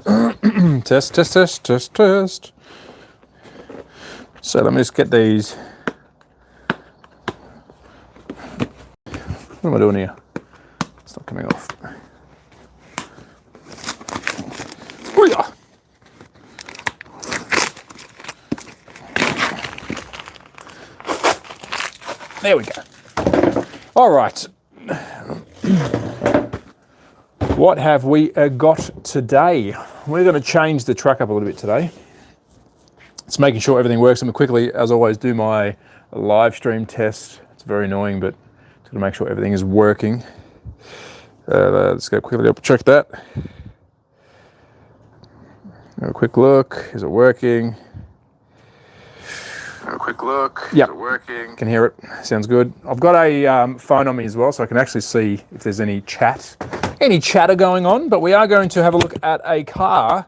Test, test, test, test, test. So let me just get these. What am I doing here? It's not coming off. Booyah! There we go. All right. What have we got today? We're going to change the track up a little bit today. It's making sure everything works. I'm going to quickly, as always, do my live stream test. It's very annoying, but it's going to make sure everything is working. Let's go quickly double check that. Have a quick look. Is it working? Have a quick look. Yep. Is it working? Can hear it. Sounds good. I've got a phone on me as well, so I can actually see if there's any chatter going on. But we are going to have a look at a car.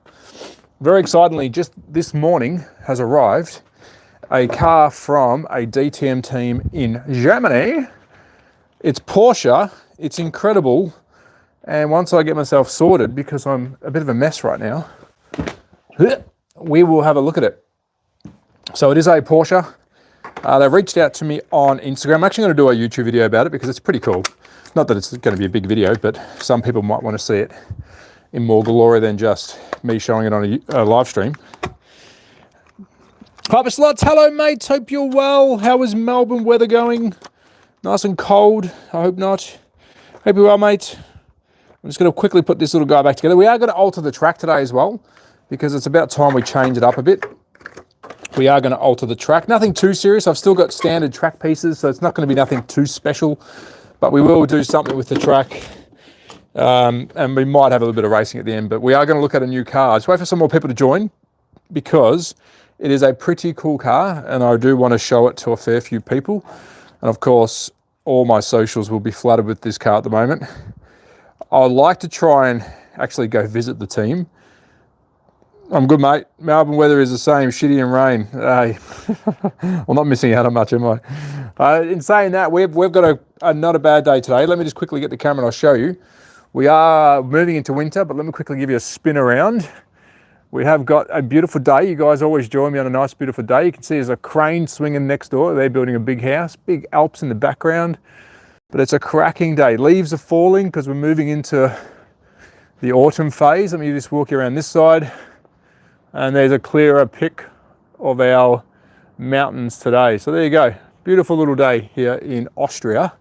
Very excitingly, just this morning has arrived a car from a DTM team in Germany. It's Porsche. It's incredible. And once I get myself sorted, because I'm a bit of a mess right now, we will have a look at it. So it is a Porsche. They've reached out to me on Instagram. I'm actually going to do a YouTube video about it because it's pretty cool. Not that it's going to be a big video, but some people might want to see it in more glory than just me showing it on a live stream. Hyper Slots, hello mates, hope you're well. How is Melbourne weather going? Nice and cold, I hope not. Hope you're well, mate. I'm just going to quickly put this little guy back together. We are going to alter the track today as well, because it's about time we change it up a bit. We are going to alter the track. Nothing too serious. I've still got standard track pieces, so it's not going to be nothing too special, but we will do something with the track. And we might have a little bit of racing at the end, but we are going to look at a new car. Just wait for some more people to join, because it is a pretty cool car and I do want to show it to a fair few people. And of course, all my socials will be flooded with this car at the moment. I'd like to try and actually go visit the team. I'm good, mate. Melbourne weather is the same, shitty and rain. I'm not missing out on much, am I? In saying that, we've got not a bad day today. Let me just quickly get the camera and I'll show you. We are moving into winter, but let me quickly give you a spin around. We have got a beautiful day. You guys always join me on a nice, beautiful day. You can see there's a crane swinging next door. They're building a big house, big Alps in the background. But it's a cracking day. Leaves are falling because we're moving into the autumn phase. Let me just walk you around this side. And there's a clearer pic of our mountains today. So there you go. Beautiful little day here in Austria.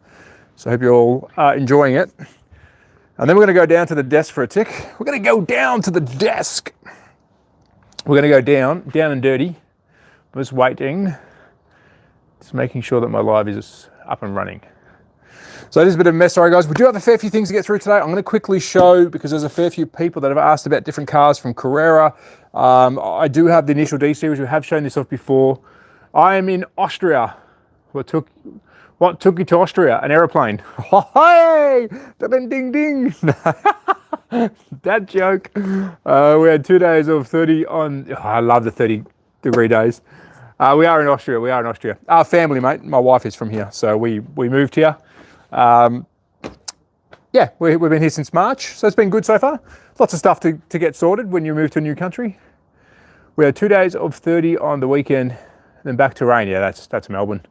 So I hope you're all enjoying it. And then we're going to go down to the desk for a tick. We're going to go down to the desk. We're going to go down and dirty. I'm just waiting. Just making sure that my live is up and running. So it is a bit of a mess, sorry guys. We do have a fair few things to get through today. I'm going to quickly show, because there's a fair few people that have asked about different cars from Carrera. I do have the initial D series. We have shown this off before. I am in Austria. What took you to Austria? An aeroplane. Hey! Ding, ding, ding. That joke. We had 2 days of 30 on. Oh, I love the 30-degree days. We are in Austria. Our family, mate. My wife is from here, so we moved here. Yeah, we've been here since March, so it's been good so far. Lots of stuff to get sorted when you move to a new country. We had 2 days of 30 on the weekend, then back to rain. Yeah, that's Melbourne.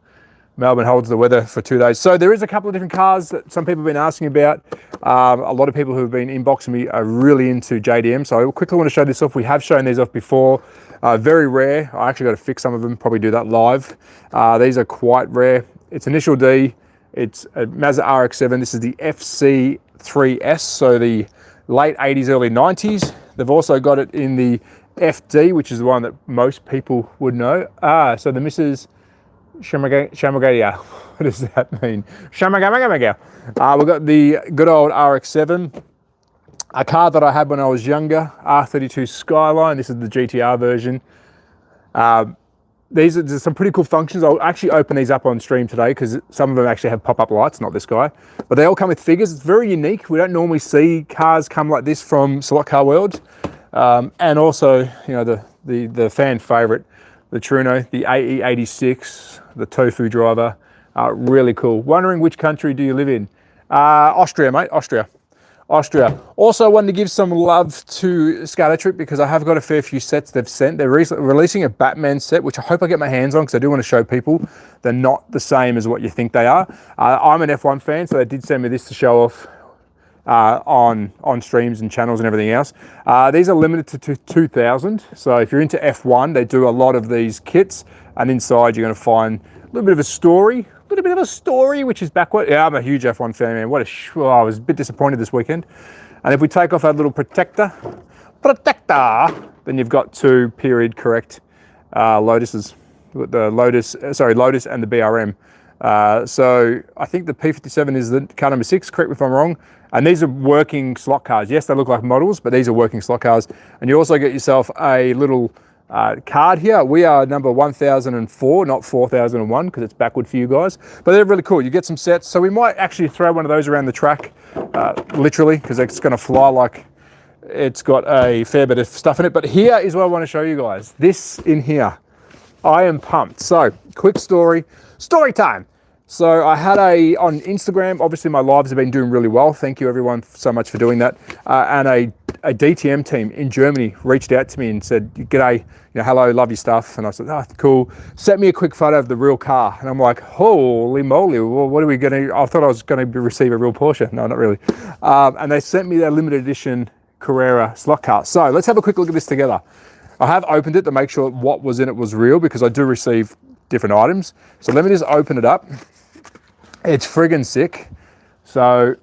Melbourne holds the weather for 2 days. So there is a couple of different cars that some people have been asking about. A lot of people who have been inboxing me are really into JDM. So I quickly want to show this off. We have shown these off before. Very rare. I actually got to fix some of them, probably do that live. These are quite rare. It's initial D. It's a Mazda RX-7. This is the FC3S, so the late 80s, early 90s. They've also got it in the FD, which is the one that most people would know. So the Mrs. Shamagadia. What does that mean? Shamagadia. We've got the good old RX-7, a car that I had when I was younger, R32 Skyline. This is the GTR version. There's some pretty cool functions. I'll actually open these up on stream today because some of them actually have pop-up lights, not this guy. But they all come with figures. It's very unique. We don't normally see cars come like this from Slot Car World. And also, you know, the fan favorite, the Truno, the AE86, the Tofu driver. Really cool. Wondering which country do you live in? Austria, mate, Austria. Austria. Also wanted to give some love to Scattertrip because I have got a fair few sets they've sent. They're releasing a Batman set, which I hope I get my hands on because I do want to show people they're not the same as what you think they are. I'm an F1 fan, so they did send me this to show off on streams and channels and everything else. These are limited to 2,000. So if you're into F1, they do a lot of these kits, and inside you're going to find a little bit of a story. Which is backward. Yeah, I'm a huge F1 fan, man. I was a bit disappointed this weekend. And if we take off our little protector, then you've got two period correct Lotuses. The Lotus and the BRM. So I think the P57 is the car number 6, correct me if I'm wrong. And these are working slot cars. Yes, they look like models, but these are working slot cars. And you also get yourself a little card here. We are number 1004, not 4001, because it's backward for you guys. But they're really cool. You get some sets. So we might actually throw one of those around the track, literally, because it's going to fly like it's got a fair bit of stuff in it. But here is what I want to show you guys. This in here. I am pumped. So, quick story time. So I had on Instagram, obviously my lives have been doing really well. Thank you everyone so much for doing that. And a DTM team in Germany reached out to me and said, "G'day, hello, love your stuff." And I said, "Oh, cool. Sent me a quick photo of the real car." And I'm like, holy moly, well, what are we going to, I thought I was going to receive a real Porsche. No, not really. And they sent me their limited edition Carrera slot car. So let's have a quick look at this together. I have opened it to make sure what was in it was real because I do receive different items. So let me just open it up. It's friggin' sick. So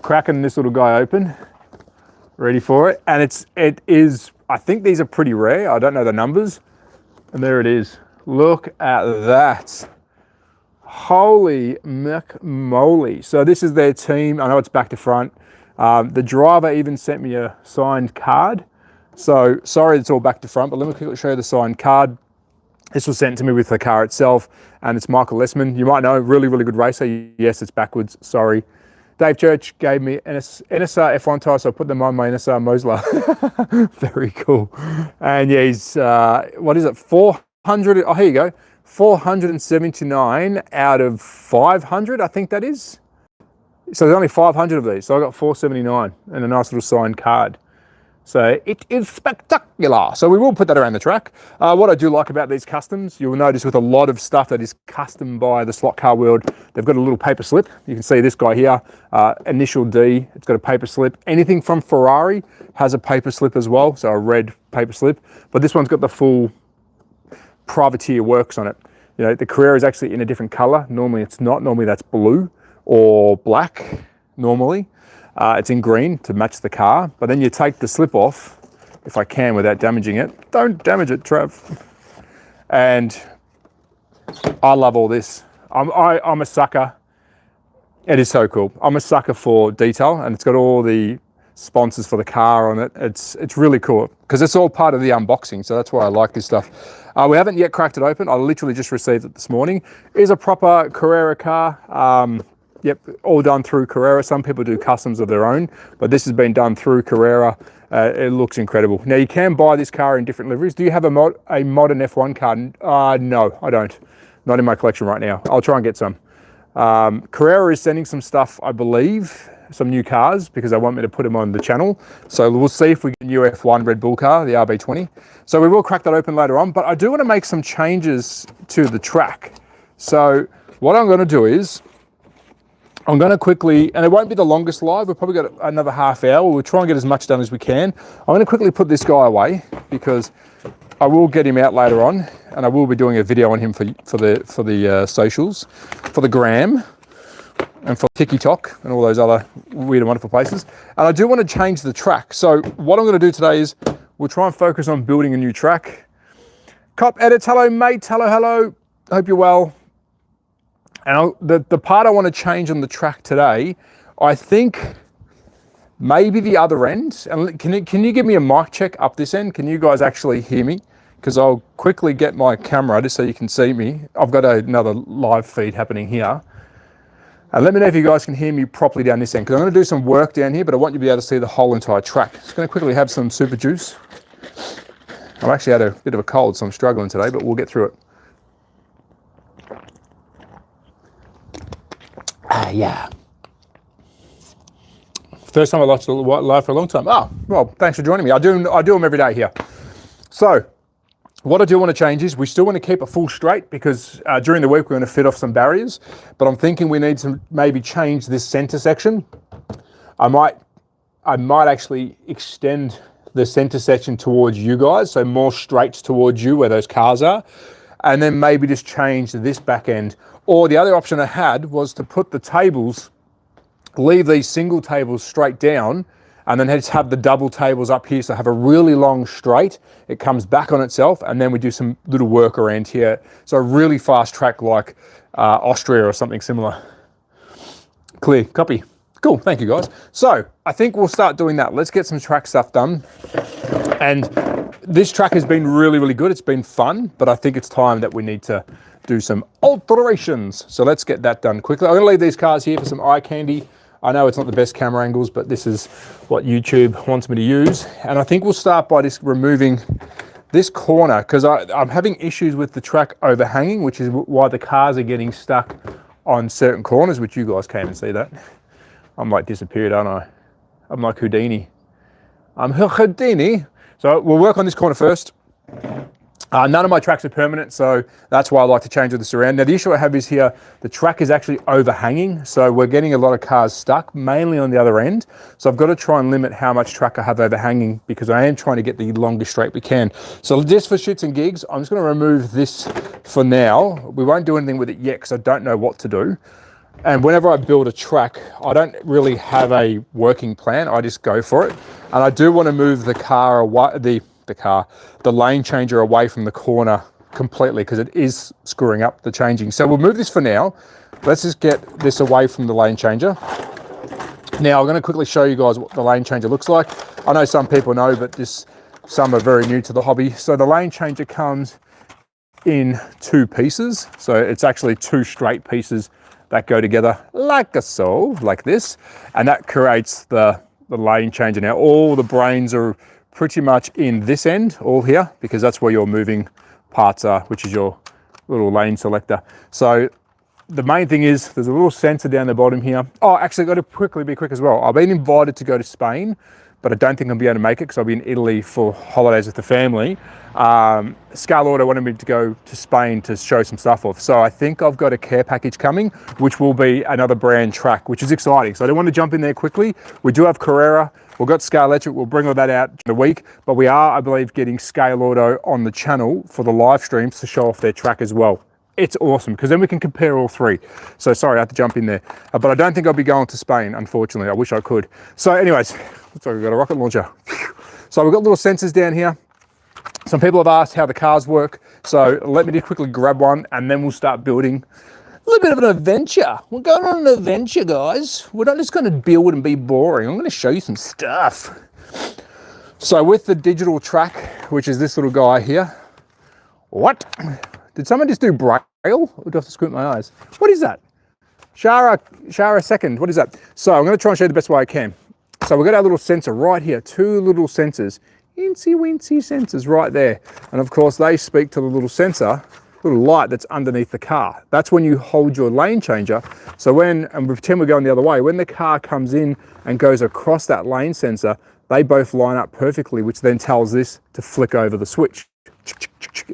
cracking this little guy open, ready for it. And it is, I think these are pretty rare. I don't know the numbers. And there it is. Look at that. Holy moly. So this is their team. I know it's back to front. The driver even sent me a signed card. So sorry it's all back to front, but let me quickly show you the signed card. This was sent to me with the car itself, and it's Michael Lessman. You might know, really, really good racer. Yes, it's backwards, sorry. Dave Church gave me NSR F1 tires, so I put them on my NSR Mosler. Very cool. And yeah, he's, what is it, 400, oh, here you go. 479 out of 500, I think that is. So there's only 500 of these, so I got 479 and a nice little signed card. So it is spectacular. So we will put that around the track. What I do like about these customs, you'll notice with a lot of stuff that is custom by the slot car world, they've got a little paper slip. You can see this guy here, initial D, it's got a paper slip. Anything from Ferrari has a paper slip as well, so a red paper slip. But this one's got the full privateer works on it. The Carrera is actually in a different color. Normally it's not, normally that's blue or black, normally. It's in green to match the car, but then you take the slip off, if I can without damaging it. Don't damage it, Trav. And I love all this. I'm a sucker. It is so cool. I'm a sucker for detail, and it's got all the sponsors for the car on it. It's really cool because it's all part of the unboxing, so that's why I like this stuff. We haven't yet cracked it open. I literally just received it this morning. It is a proper Carrera car. Yep, all done through Carrera. Some people do customs of their own, but this has been done through Carrera. It looks incredible. Now, you can buy this car in different liveries. Do you have a modern F1 car? No, I don't. Not in my collection right now. I'll try and get some. Carrera is sending some stuff, I believe, some new cars, because they want me to put them on the channel. So we'll see if we get a new F1 Red Bull car, the RB20. So we will crack that open later on, but I do want to make some changes to the track. So what I'm going to do is, I'm going to quickly, and it won't be the longest live, we've probably got another half hour. We'll try and get as much done as we can. I'm going to quickly put this guy away because I will get him out later on, and I will be doing a video on him for the socials, for the gram, and for TikTok and all those other weird and wonderful places. And I do want to change the track. So what I'm going to do today is we'll try and focus on building a new track. Cop Edits, hello mate, hello. Hope you're well. And the part I want to change on the track today, I think maybe the other end. And can you give me a mic check up this end? Can you guys actually hear me? Because I'll quickly get my camera just so you can see me. I've got another live feed happening here. And let me know if you guys can hear me properly down this end, because I'm going to do some work down here, but I want you to be able to see the whole entire track. Just going to quickly have some super juice. I've actually had a bit of a cold, so I'm struggling today, but we'll get through it. Yeah. First time I watched it live for a long time. Oh, well, thanks for joining me. I do them every day here. So what I do want to change is we still want to keep a full straight because during the week we're going to fit off some barriers, but I'm thinking we need to maybe change this center section. I might actually extend the center section towards you guys, so more straights towards you where those cars are, and then maybe just change this back end. Or the other option I had was to put the tables, leave these single tables straight down, and then just have the double tables up here. So have a really long straight, it comes back on itself, and then we do some little work around here. So a really fast track like Austria or something similar. Clear, copy. Cool, thank you guys. So I think we'll start doing that. Let's get some track stuff done. And this track has been really, really good. It's been fun, but I think it's time that we need to do some alterations. So let's get that done quickly. I'm gonna leave these cars here for some eye candy. I know it's not the best camera angles, but this is what YouTube wants me to use. And I think we'll start by just removing this corner because I'm having issues with the track overhanging, which is why the cars are getting stuck on certain corners, which you guys can't even see that. I'm like disappeared, aren't I? I'm like Houdini. I'm Houdini. So we'll work on this corner first. None of my tracks are permanent, so that's why I like to change all this around. Now the issue I have is here, the track is actually overhanging, so we're getting a lot of cars stuck, mainly on the other end. So I've got to try and limit how much track I have overhanging because I am trying to get the longest straight we can. So just for shits and gigs, I'm just going to remove this for now. We won't do anything with it yet because I don't know what to do. And whenever I build a track, I don't really have a working plan, I just go for it. And I do want to move the car away, the lane changer away from the corner completely because it is screwing up the changing. So we'll move this for now. Let's just get this away from the lane changer. Now I'm going to quickly show you guys what the lane changer looks like. I know some people know, but some are very new to the hobby. So the lane changer comes in two pieces. So it's actually two straight pieces that go together like so, like this. And that creates the lane changer. Now all the brains are pretty much in this end, all here, because that's where your moving parts are, which is your little lane selector. So the main thing is there's a little sensor down the bottom here. Oh, actually, got to quickly be quick as well. I've been invited to go to Spain, but I don't think I'll be able to make it because I'll be in Italy for holidays with the family. Scale Auto wanted me to go to Spain to show some stuff off. So I think I've got a care package coming, which will be another brand track, which is exciting. So I don't want to jump in there quickly. We do have Carrera. We've got Scale Electric, we'll bring all that out in the week, but we are, I believe, getting Scale Auto on the channel for the live streams to show off their track as well. It's awesome, because then we can compare all three. So sorry, I had to jump in there. But I don't think I'll be going to Spain, unfortunately. I wish I could. So anyways, looks like we've got a rocket launcher. So we've got little sensors down here. Some people have asked how the cars work. So let me just quickly grab one, and then we'll start building a little bit of an adventure. We're going on an adventure, guys. We're not just going to build and be boring. I'm going to show you some stuff. So with the digital track, which is this little guy here. What? Did someone just do braille? Or do I have to squint my eyes? What is that? Shara second. What is that? So I'm going to try and show you the best way I can. So we've got our little sensor right here. Two little sensors. Incy wincy sensors right there. And of course they speak to the little sensor, little light that's underneath the car. That's when you hold your lane changer. So and we pretend we're going the other way, when the car comes in and goes across that lane sensor, they both line up perfectly, which then tells this to flick over the switch.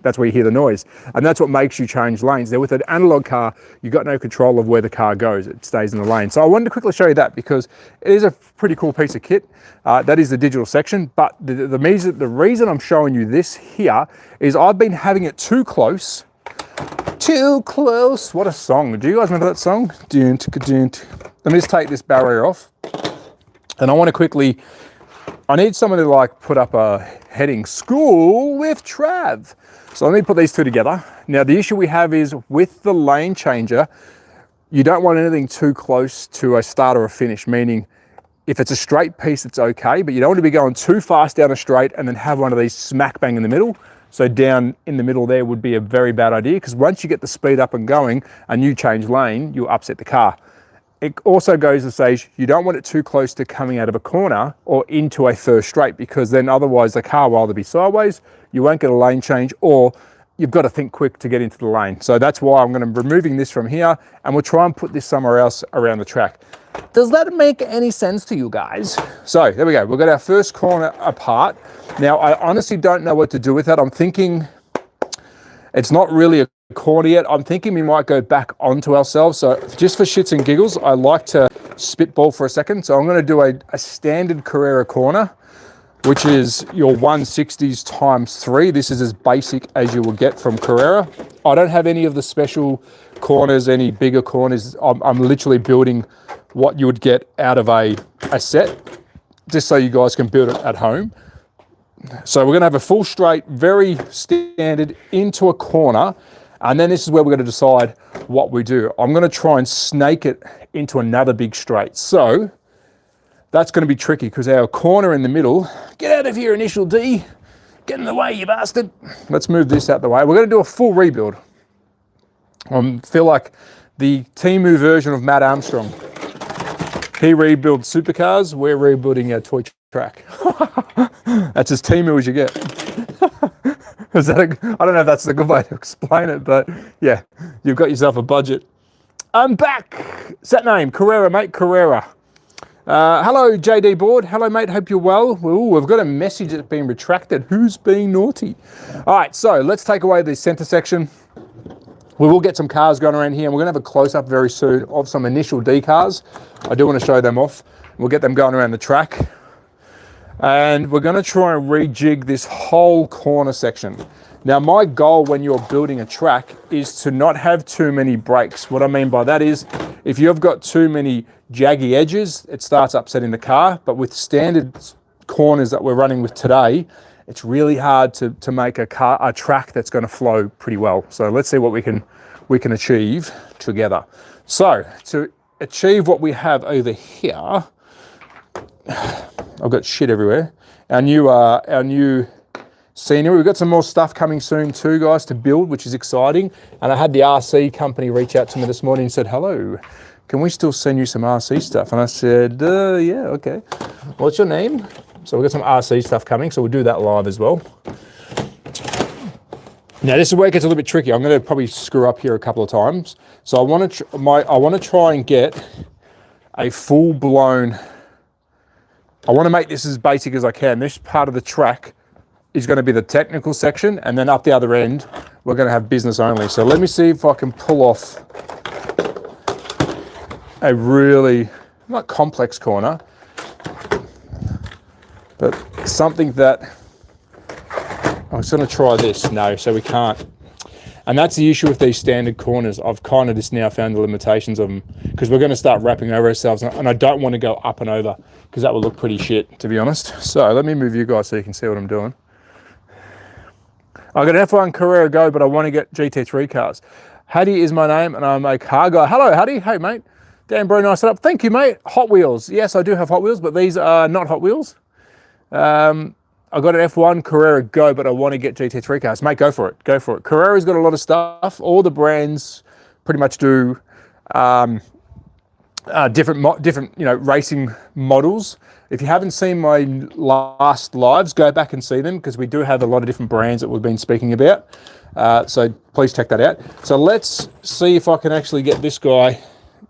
That's where you hear the noise. And that's what makes you change lanes. Now with an analog car, you've got no control of where the car goes. It stays in the lane. So I wanted to quickly show you that because it is a pretty cool piece of kit. That is the digital section. But the reason I'm showing you this here is I've been having it too close. Too close. What a song. Do you guys remember that song? Let me just take this barrier off. And I want to quickly, I need someone to like put up a heading, School with Trav. So let me put these two together. Now the issue we have is with the lane changer, you don't want anything too close to a start or a finish, meaning if it's a straight piece, it's okay, but you don't want to be going too fast down a straight and then have one of these smack bang in the middle. So down in the middle there would be a very bad idea because once you get the speed up and going and you change lane, you'll upset the car. It also goes to say you don't want it too close to coming out of a corner or into a first straight because then otherwise the car will either be sideways, you won't get a lane change, or you've got to think quick to get into the lane. So that's why I'm going to be removing this from here and we'll try and put this somewhere else around the track. Does that make any sense to you guys? So there we go. We've got our first corner apart. Now, I honestly don't know what to do with that. I'm thinking it's not really a corner yet. I'm thinking we might go back onto ourselves. So just for shits and giggles, I like to spitball for a second. So I'm going to do a standard Carrera corner, which is your 160s times 3. This is as basic as you will get from Carrera. I don't have any of the special corners, any bigger corners. I'm literally building what you would get out of a set, just so you guys can build it at home. So we're gonna have a full straight, very standard into a corner, and then this is where we're gonna decide what we do. I'm gonna try and snake it into another big straight. So that's gonna be tricky because our corner in the middle, get out of here, Initial D, get in the way, you bastard. Let's move this out the way. We're gonna do a full rebuild. I feel like the Temu version of Matt Armstrong. He rebuilds supercars, we're rebuilding our toy track. That's as Temu as you get. Is that I don't know if that's a good way to explain it, but yeah, you've got yourself a budget. I'm back. Set name, Carrera, mate, Carrera. Hello, JD Board. Hello, mate, hope you're well. Ooh, we've got a message that's been retracted. Who's being naughty? All right, so let's take away the center section. We will get some cars going around here, and we're gonna have a close-up very soon of some Initial D cars. I do wanna show them off. We'll get them going around the track. And we're gonna try and rejig this whole corner section. Now, my goal when you're building a track is to not have too many breaks. What I mean by that is, if you've got too many jaggy edges, it starts upsetting the car. But with standard corners that we're running with today, it's really hard to make a track that's going to flow pretty well. So let's see what we can achieve together. So to achieve what we have over here, I've got shit everywhere. Our new scenery. We've got some more stuff coming soon too, guys, to build, which is exciting. And I had the RC company reach out to me this morning and said, hello, can we still send you some RC stuff? And I said, yeah, okay. What's your name? So we've got some RC stuff coming, so we'll do that live as well. Now this is where it gets a little bit tricky. I'm going to probably screw up here a couple of times. So I want to try and get a full-blown. I want to make this as basic as I can. This part of the track is going to be the technical section, and then up the other end, we're going to have business only. So let me see if I can pull off a really, not complex corner, but something that, I'm just going to try this. No, so we can't. And that's the issue with these standard corners. I've kind of just now found the limitations of them, because we're going to start wrapping over ourselves, and I don't want to go up and over because that will look pretty shit, to be honest. So let me move you guys so you can see what I'm doing. I've got an F1 Carrera Go, but I want to get GT3 cars. Hattie is my name, and I'm a car guy. Hello, Hattie. Hey, mate. Dan, bro, nice setup. Thank you, mate. Hot Wheels. Yes, I do have Hot Wheels, but these are not Hot Wheels. I've got an F1 Carrera Go, but I want to get GT3 cars. Mate, go for it. Go for it. Carrera's got a lot of stuff. All the brands pretty much do different racing models. If you haven't seen my last lives, go back and see them, because we do have a lot of different brands that we've been speaking about. So please check that out. So let's see if I can actually get this guy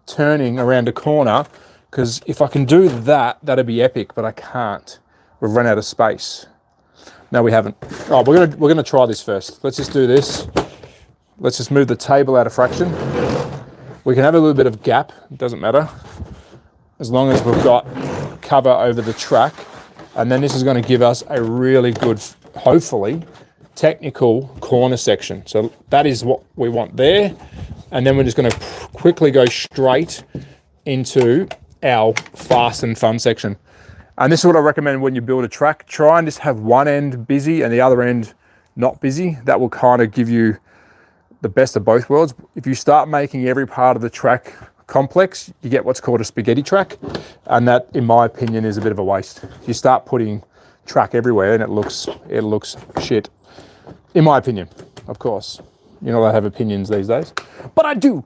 turning around a corner, because if I can do that, that'd be epic, but I can't. We've run out of space. No, we haven't. Oh, we're gonna try this first. Let's just do this. Let's just move the table out of fraction. We can have a little bit of gap, it doesn't matter, as long as we've got cover over the track. And then this is going to give us a really good, hopefully, technical corner section. So that is what we want there. And then we're just going to quickly go straight into our fast and fun section. And this is what I recommend when you build a track. Try and just have one end busy and the other end not busy. That will kind of give you the best of both worlds. If you start making every part of the track complex, you get what's called a spaghetti track. And that, in my opinion, is a bit of a waste. You start putting track everywhere and it looks shit. In my opinion, of course. You're not allowed to have opinions these days. But I do.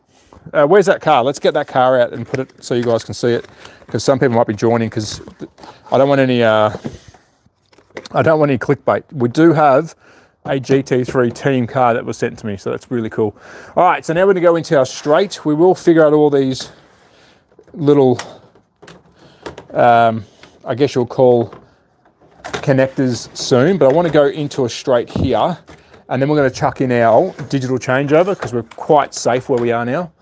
Where's that car? Let's get that car out and put it so you guys can see it, because some people might be joining, because I don't want any clickbait. We do have a GT3 team car that was sent to me, so that's really cool. All right, so now we're going to go into our straight. We will figure out all these little I guess you'll call connectors soon, but I want to go into a straight here, and then we're going to chuck in our digital changeover because we're quite safe where we are now.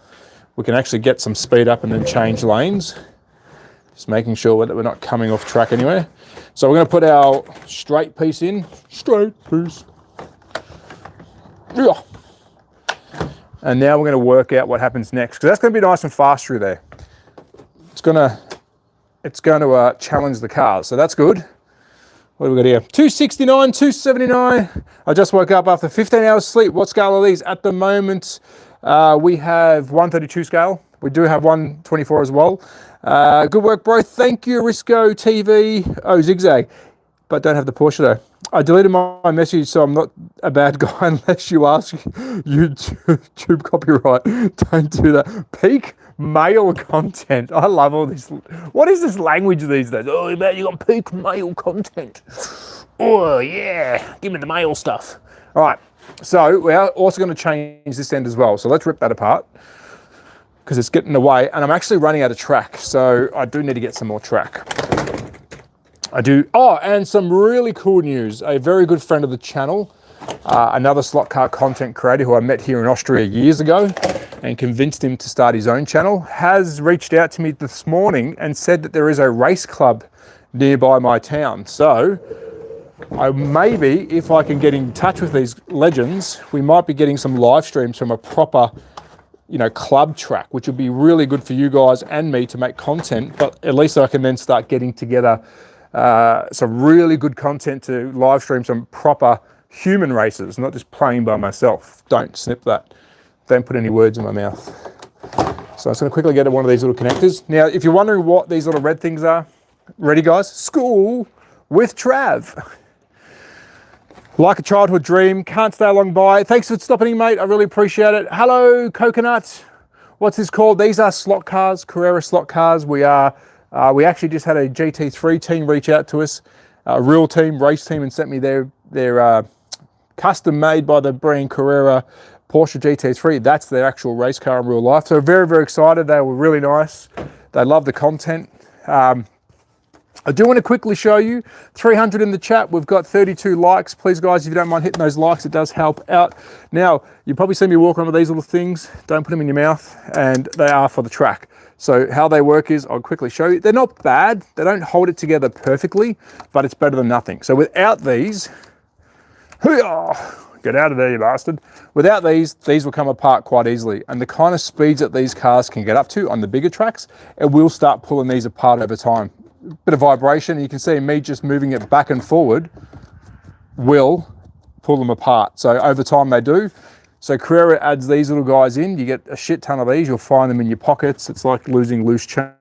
We can actually get some speed up and then change lanes. Just making sure that we're not coming off track anywhere. So we're going to put our straight piece in. Straight piece. Yeah. And now we're going to work out what happens next, because that's going to be nice and fast through there. It's going to challenge the cars, so that's good. What do we got here? 269, 279. I just woke up after 15 hours sleep. What scale are these? At the moment, we have 132 scale. We do have 124 as well. Good work, bro. Thank you, Risco TV. Oh, Zigzag. But don't have the Porsche though. I deleted my message, so I'm not a bad guy unless you ask YouTube copyright. Don't do that. Peak male content. I love all this. What is this language these days? Oh, man, you got peak male content. Oh, yeah. Give me the male stuff. All right. So we're also going to change this end as well. So let's rip that apart because it's getting away. And I'm actually running out of track. So I do need to get some more track. I do. Oh, and some really cool news. A very good friend of the channel, another slot car content creator who I met here in Austria years ago and convinced him to start his own channel, has reached out to me this morning and said that there is a race club nearby my town. So maybe if I can get in touch with these legends, we might be getting some live streams from a proper, club track, which would be really good for you guys and me to make content. But at least I can then start getting together some really good content to live stream some proper human races, not just playing by myself. Don't snip that. Don't put any words in my mouth. So I'm just going to quickly get at one of these little connectors. Now, if you're wondering what these little red things are, ready guys? School with Trav. Like a childhood dream, can't stay along by. Thanks for stopping in, mate. I really appreciate it. Hello, Coconut. What's this called? These are slot cars, Carrera slot cars. We actually just had a GT3 team reach out to us, a real team, race team, and sent me their custom made by the brand Carrera Porsche GT3. That's their actual race car in real life. So very, very excited. They were really nice. They love the content. I do want to quickly show you 300 in the chat. We've got 32 likes. Please, guys, if you don't mind hitting those likes, it does help out. Now, you probably see me walk around with these little things. Don't put them in your mouth, and they are for the track. So how they work is, I'll quickly show you. They're not bad. They don't hold it together perfectly, but it's better than nothing. So without these, get out of there, you bastard. Without these will come apart quite easily. And the kind of speeds that these cars can get up to on the bigger tracks, it will start pulling these apart over time. Bit of vibration, you can see me just moving it back and forward will pull them apart. So over time they do. So Carrera adds these little guys in. You get a shit ton of these. You'll find them in your pockets. It's like losing loose chain.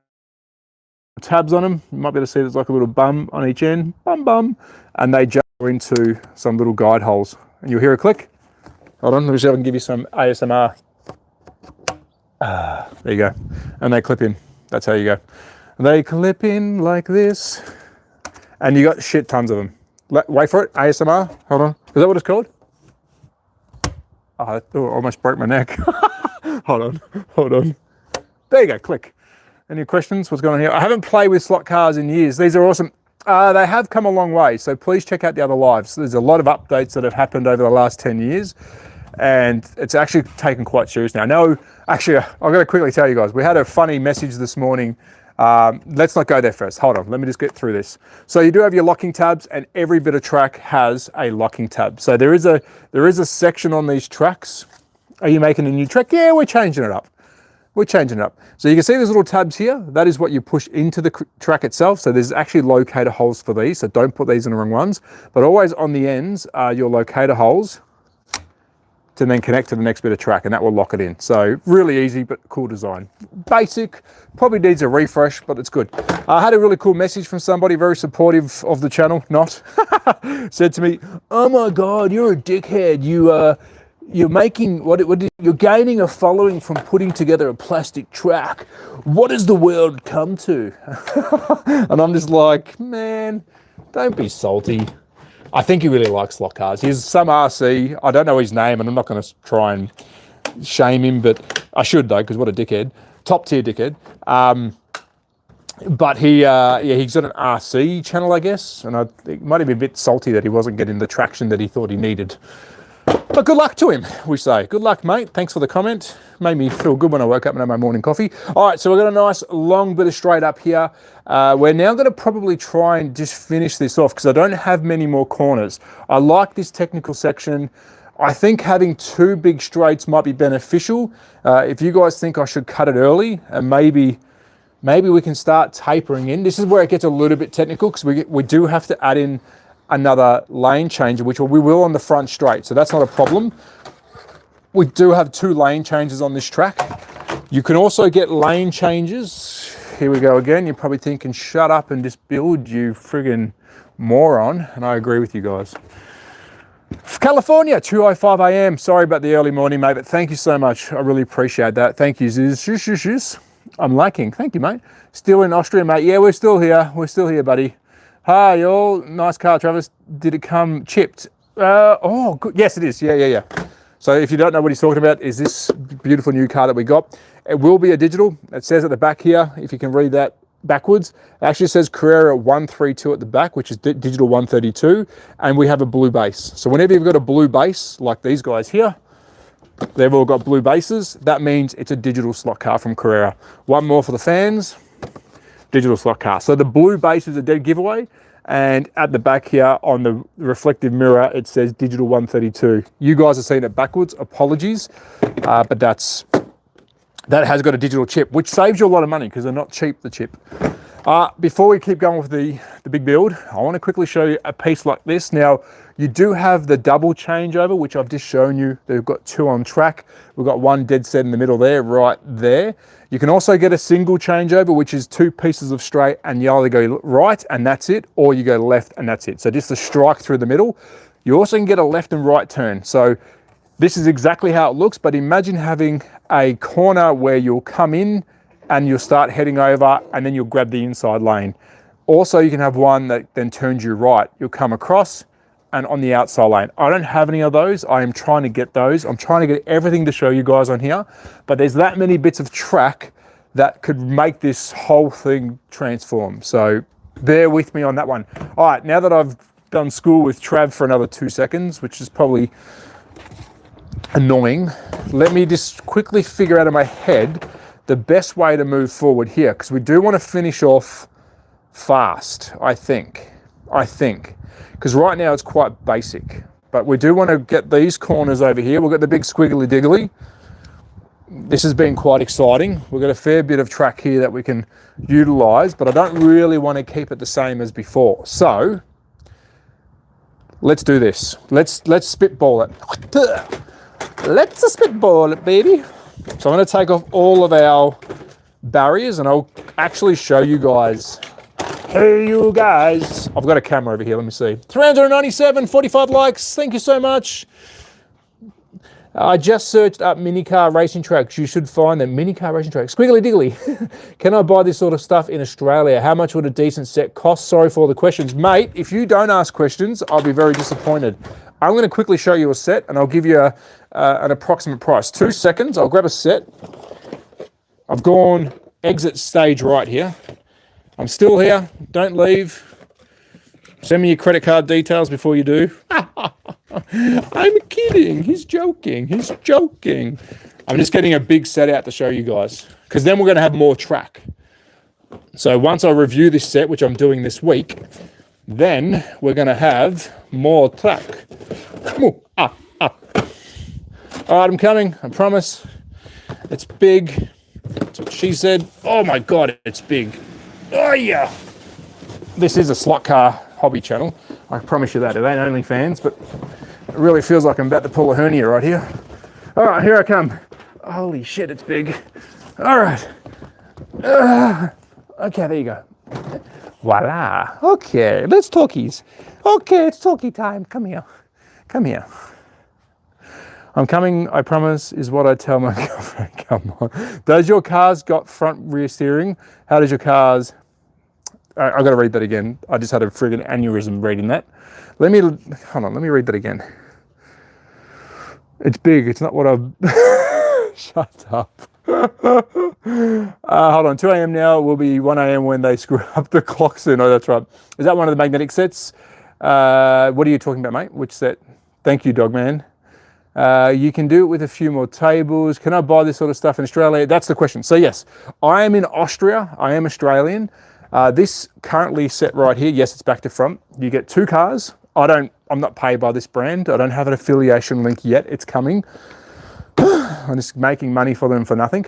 Tabs on them. You might be able to see there's like a little bum on each end. Bum, bum. And they jump into some little guide holes. And you'll hear a click. Hold on, let me see if I can give you some ASMR. There you go. And they clip in. That's how you go. They clip in like this. And you got shit tons of them. Wait for it. ASMR. Hold on. Is that what it's called? Oh, I almost broke my neck. Hold on. There you go, click. Any questions? What's going on here? I haven't played with slot cars in years. These are awesome. They have come a long way, so please check out the other lives. There's a lot of updates that have happened over the last 10 years, and it's actually taken quite serious now. No, actually, I've got to quickly tell you guys, we had a funny message this morning. Let's not go there first. Hold on, let me just get through this. So you do have your locking tabs, and every bit of track has a locking tab. So there is a section on these tracks. Are you making a new track? Yeah, we're changing it up. We're changing it up. So you can see these little tabs here. That is what you push into the track itself. So there's actually locator holes for these. So don't put these in the wrong ones. But always on the ends are your locator holes to then connect to the next bit of track, and that will lock it in. So really easy, but cool design. Basic, probably needs a refresh, but it's good. I had a really cool message from somebody very supportive of the channel, said to me, oh my God, you're a dickhead. You're making, you're gaining a following from putting together a plastic track. What does the world come to? And I'm just like, man, don't be salty. I think he really likes slot cars. He's some RC. I don't know his name, and I'm not going to try and shame him, but I should though, because what a dickhead. Top tier dickhead. But he, yeah, he's got an RC channel, I guess, and it might have been a bit salty that he wasn't getting the traction that he thought he needed. But good luck to him, we say. Good luck, mate. Thanks for the comment. Made me feel good when I woke up and had my morning coffee. All right, so we've got a nice long bit of straight up here. We're now going to probably try and just finish this off because I don't have many more corners. I like this technical section. I think having two big straights might be beneficial. If you guys think I should cut it early and maybe we can start tapering in. This is where it gets a little bit technical because we do have to add in another lane changer, which we will on the front straight, so that's not a problem. We do have two lane changes on this track. You can also get lane changes. Here we go again. You're probably thinking, shut up and just build, you friggin' moron, and I agree with you guys. California, 2:05 a.m. Sorry about the early morning, mate, but thank you so much. I really appreciate that. Thank you, Ziz. I'm liking. Thank you, mate. Still in Austria, mate. Yeah, we're still here. We're still here, buddy. Hi, y'all. Nice car, Travis. Did it come chipped? Oh, good. Yes, it is. Yeah. So if you don't know what he's talking about, is this beautiful new car that we got. It will be a digital. It says at the back here, if you can read that backwards, it actually says Carrera 132 at the back, which is digital 132, and we have a blue base. So whenever you've got a blue base, like these guys here, they've all got blue bases. That means it's a digital slot car from Carrera. One more for the fans. Digital slot car. So the blue base is a dead giveaway, and at the back here on the reflective mirror it says digital 132. You guys are seeing it backwards, apologies, but that has got a digital chip, which saves you a lot of money because they're not cheap, the chip. Before we keep going with the big build, I want to quickly show you a piece like this. Now, you do have the double changeover, which I've just shown you. They've got two on track. We've got one dead set in the middle there, right there. You can also get a single changeover, which is two pieces of straight, and you either go right and that's it, or you go left and that's it. So just a strike through the middle. You also can get a left and right turn. So this is exactly how it looks, but imagine having a corner where you'll come in and you'll start heading over and then you'll grab the inside lane. Also, you can have one that then turns you right. You'll come across and on the outside lane. I don't have any of those. I am trying to get those. I'm trying to get everything to show you guys on here, but there's that many bits of track that could make this whole thing transform. So bear with me on that one. All right, now that I've done school with Trav for another 2 seconds, which is probably annoying, let me just quickly figure out in my head the best way to move forward here, because we do want to finish off fast, I think. Because right now it's quite basic, but we do want to get these corners over here. We've got the big squiggly diggly. This has been quite exciting. We've got a fair bit of track here that we can utilize, but I don't really want to keep it the same as before. So let's do this. Let's spitball it. Let's spitball it, baby. So I'm going to take off all of our barriers and I'll actually show you guys. Hey, you guys. I've got a camera over here. Let me see. 397, 45 likes. Thank you so much. I just searched up mini car racing tracks. You should find them. Mini car racing tracks. Squiggly diggly. Can I buy this sort of stuff in Australia? How much would a decent set cost? Sorry for all the questions. Mate, if you don't ask questions, I'll be very disappointed. I'm going to quickly show you a set and I'll give you an approximate price. 2 seconds. I'll grab a set. I've gone exit stage right here. I'm still here. Don't leave. Send me your credit card details before you do. I'm kidding. He's joking. He's joking. I'm just getting a big set out to show you guys, because then we're going to have more track. So once I review this set, which I'm doing this week, then we're going to have more track. All right, I'm coming. I promise. It's big. That's what she said. Oh my God, it's big. Oh yeah. This is a slot car hobby channel. I promise you that. It ain't OnlyFans, but it really feels like I'm about to pull a hernia right here. All right, here I come. Holy shit, it's big. All right. Okay, there you go. Voila. Okay, let's talkies. Okay, it's talkie time. Come here. Come here. I'm coming, I promise, is what I tell my girlfriend. Come on. Does your car's got front rear steering? How does your car's... I've got to read that again. I just had a friggin' aneurysm reading that. Hold on, let me read that again. It's big, it's not what I've... Shut up. Hold on, 2 a.m. now. Will be 1 a.m. when they screw up the clocks. Oh, that's right. Is that one of the magnetic sets? What are you talking about, mate? Which set? Thank you, Dogman. You can do it with a few more tables. Can I buy this sort of stuff in Australia? That's the question. So yes, I am in Austria. I am Australian. This currently set right here, yes, it's back to front. You get 2 cars. I'm not paid by this brand. I don't have an affiliation link yet. It's coming. I'm just making money for them for nothing.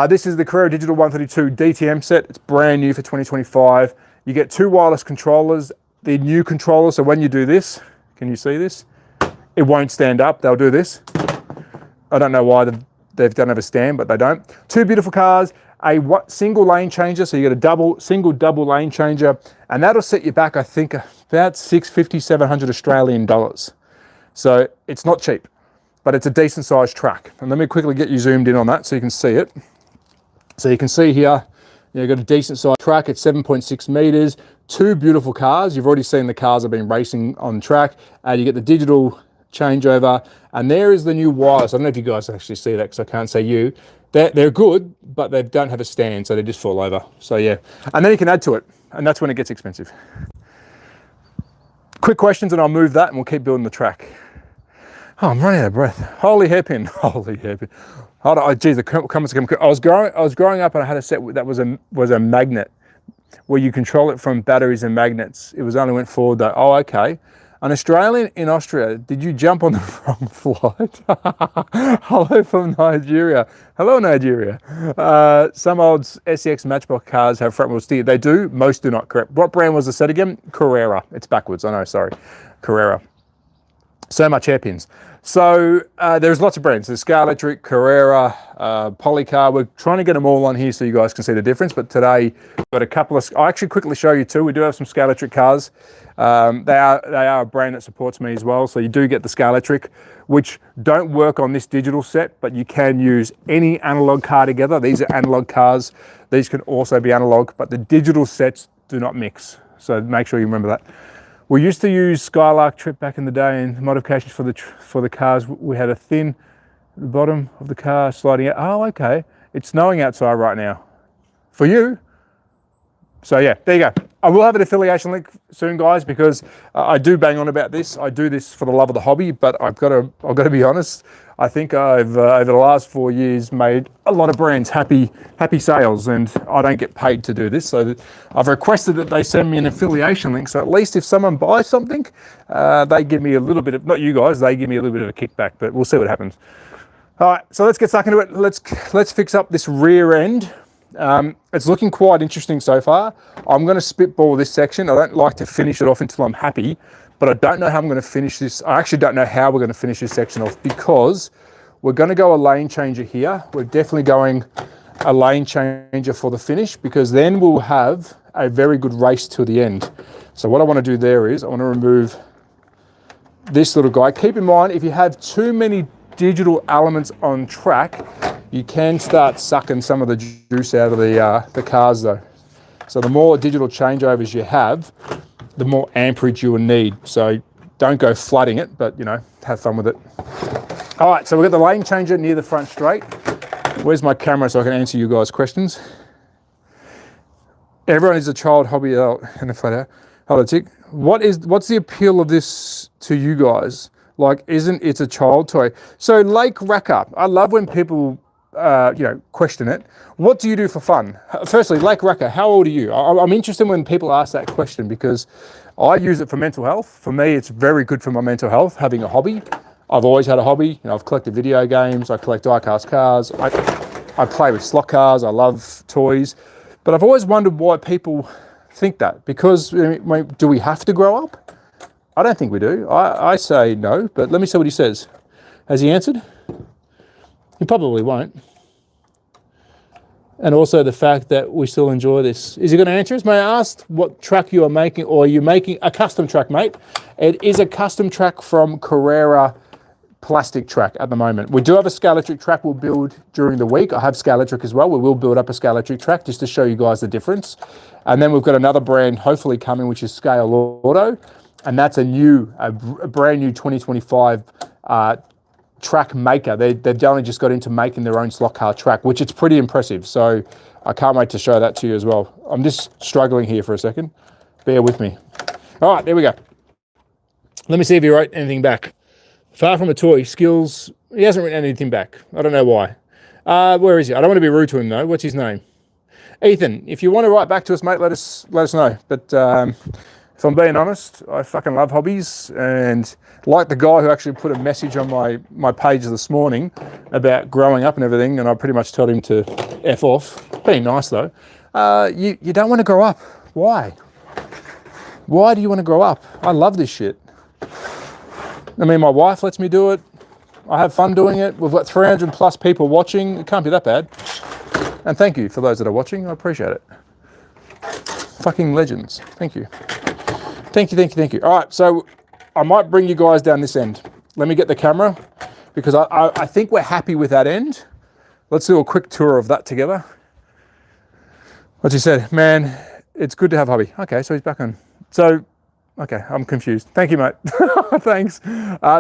This is the Carrera Digital 132 DTM set. It's brand new for 2025. You get 2 wireless controllers. The new controller, so when you do this, can you see this? It won't stand up. They'll do this. I don't know why they don't have a stand, but they don't. 2 beautiful cars, a single lane changer. So you get a single double lane changer, and that'll set you back, I think, about 650, 700 Australian dollars. So it's not cheap, but it's a decent sized track. And let me quickly get you zoomed in on that so you can see it. So you can see here, you've got a decent sized track. It's 7.6 meters, 2 beautiful cars. You've already seen the cars I've been racing on track. You get the digital changeover, and there is the new wireless. I don't know if you guys actually see that because I can't say you. They're good, but they don't have a stand, so they just fall over. So yeah, and then you can add to it, and that's when it gets expensive. Quick questions, and I'll move that, and we'll keep building the track. Oh, I'm running out of breath. Holy hairpin, holy hairpin. Hold on, oh, geez, the comments are coming. I was growing up, and I had a set that was a magnet, where you control it from batteries and magnets. It was only went forward though. Oh, okay. An Australian in Austria, did you jump on the wrong flight? Hello from Nigeria. Hello, Nigeria. Some old SEX Matchbox cars have front wheel steer. They do, most do not, correct. What brand was the set again? Carrera. It's backwards, I know, sorry. Carrera. So much hairpins. So there's lots of brands. There's Scar Electric, Carrera, Polycar. We're trying to get them all on here so you guys can see the difference. But today, we've got a couple of, I'll actually quickly show you 2. We do have some Scar Electric cars. They are a brand that supports me as well. So you do get the Scar Electric, which don't work on this digital set, but you can use any analog car together. These are analog cars. These can also be analog, but the digital sets do not mix. So make sure you remember that. We used to use Skylark Trip back in the day, and modifications for the cars. We had a thin at the bottom of the car sliding out. Oh, okay. It's snowing outside right now. For you. So yeah, there you go. I will have an affiliation link soon, guys, because I do bang on about this. I do this for the love of the hobby, but I've got to be honest. I think I've over the last 4 years made a lot of brands happy sales, and I don't get paid to do this. So I've requested that they send me an affiliation link. So at least if someone buys something, they give me a little bit of, not you guys, they give me a little bit of a kickback, but we'll see what happens. All right, so let's get stuck into it. Let's fix up this rear end. It's looking quite interesting so far. I'm going to spitball this section. I don't like to finish it off until I'm happy, but I don't know how I'm going to finish this. I actually don't know how we're going to finish this section off, because we're going to go a lane changer here. We're definitely going a lane changer for the finish, because then we'll have a very good race to the end. So what I want to do there is I want to remove this little guy. Keep in mind, if you have too many digital elements on track, you can start sucking some of the juice out of the cars though. So the more digital changeovers you have, the more amperage you will need. So don't go flooding it, but you know, have fun with it. All right, so we've got the lane changer near the front straight. Where's my camera so I can answer you guys' questions? Everyone is a child hobby and a flat out. Hold on, tick. What's the appeal of this to you guys? Like, isn't it a child toy? So Lake Racker, I love when people question it. What do you do for fun? Firstly, Lake Racker, how old are you? I'm interested when people ask that question, because I use it for mental health. For me, it's very good for my mental health, having a hobby. I've always had a hobby. You know, I've collected video games. I collect DIECAST cars. I play with slot cars. I love toys. But I've always wondered why people think that. Because do we have to grow up? I don't think we do. I say no, but let me see what he says. Has he answered? He probably won't. And also the fact that we still enjoy this. Is he going to answer us? May I ask what track you are making, or are you making a custom track, mate? It is a custom track from Carrera plastic track at the moment. We do have a Scar Electric track we'll build during the week. I have Scar Electric as well. We will build up a Scar Electric track just to show you guys the difference. And then we've got another brand hopefully coming, which is Scale Auto. And that's a brand new 2025 track maker. They've only just got into making their own slot car track, which it's pretty impressive. So I can't wait to show that to you as well. I'm just struggling here for a second. Bear with me. All right, there we go. Let me see if he wrote anything back. Far from a toy, skills. He hasn't written anything back. I don't know why. Where is he? I don't want to be rude to him though. What's his name? Ethan, if you want to write back to us, mate, let us know. But if I'm being honest, I fucking love hobbies, and like the guy who actually put a message on my page this morning about growing up and everything, and I pretty much told him to F off. Being nice though. You don't want to grow up. Why? Why do you want to grow up? I love this shit. I mean, my wife lets me do it. I have fun doing it. We've got 300 plus people watching. It can't be that bad. And thank you for those that are watching. I appreciate it. Fucking legends. Thank you. Thank you. All right, so I might bring you guys down this end. Let me get the camera, because I think we're happy with that end. Let's do a quick tour of that together. What's he said? Man, it's good to have hobby. Okay, so he's back on. So, okay, I'm confused. Thank you, mate. Thanks.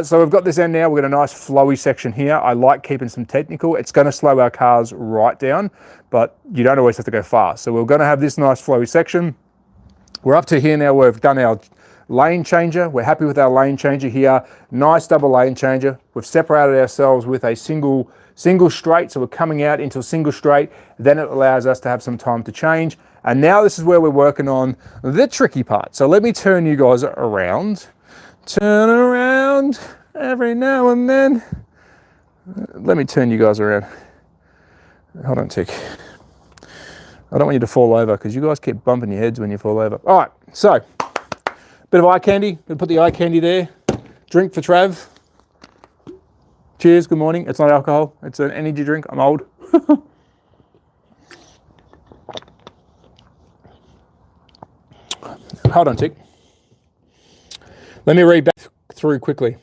So we've got this end now. We've got a nice flowy section here. I like keeping some technical. It's going to slow our cars right down, but you don't always have to go fast. So we're going to have this nice flowy section. We're up to here now. We've done our lane changer. We're happy with our lane changer here. Nice double lane changer. We've separated ourselves with a single straight. So we're coming out into a single straight. Then it allows us to have some time to change. And now this is where we're working on the tricky part. So let me turn you guys around. Turn around every now and then. Let me turn you guys around. Hold on a tick. I don't want you to fall over, because you guys keep bumping your heads when you fall over. All right, so bit of eye candy. We'll put the eye candy there. Drink for Trav. Cheers, good morning. It's not alcohol, it's an energy drink. I'm old. Hold on a tick. Let me read back through quickly.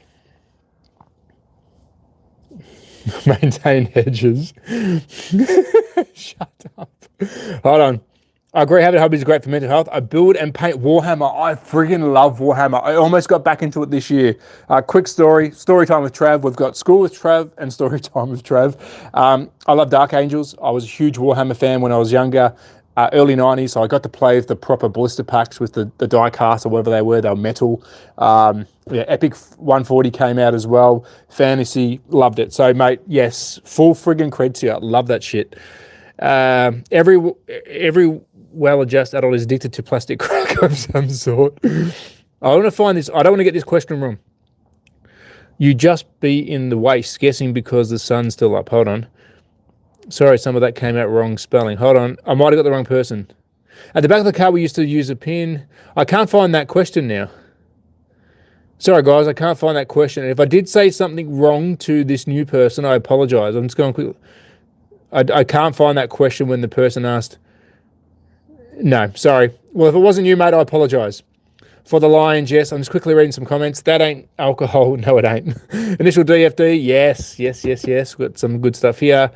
Maintain hedges. Shut up. Hold on. I agree, having hobbies is great for mental health. I build and paint Warhammer. I friggin' love Warhammer. I almost got back into it this year. Quick story time with Trav. We've got school with Trav and story time with Trav. I love Dark Angels. I was a huge Warhammer fan when I was younger. Early 90s, so I got to play with the proper blister packs with the DIECAST or whatever they were metal. Yeah, Epic 140 came out as well. Fantasy, loved it. So, mate, yes, full friggin' cred to you. Love that shit. Every well-adjusted adult is addicted to plastic crack of some sort. I want to find this. I don't want to get this question wrong. You just be in the waste, guessing because the sun's still up. Hold on. Sorry, some of that came out wrong spelling. Hold on. I might have got the wrong person. At the back of the car, we used to use a pin. I can't find that question now. Sorry, guys, I can't find that question. If I did say something wrong to this new person, I apologize. I'm just going quickly. I can't find that question when the person asked. No, sorry. Well, if it wasn't you, mate, I apologize. For the Lions, yes. I'm just quickly reading some comments. That ain't alcohol. No, it ain't. Initial DFD, yes. We've got some good stuff here.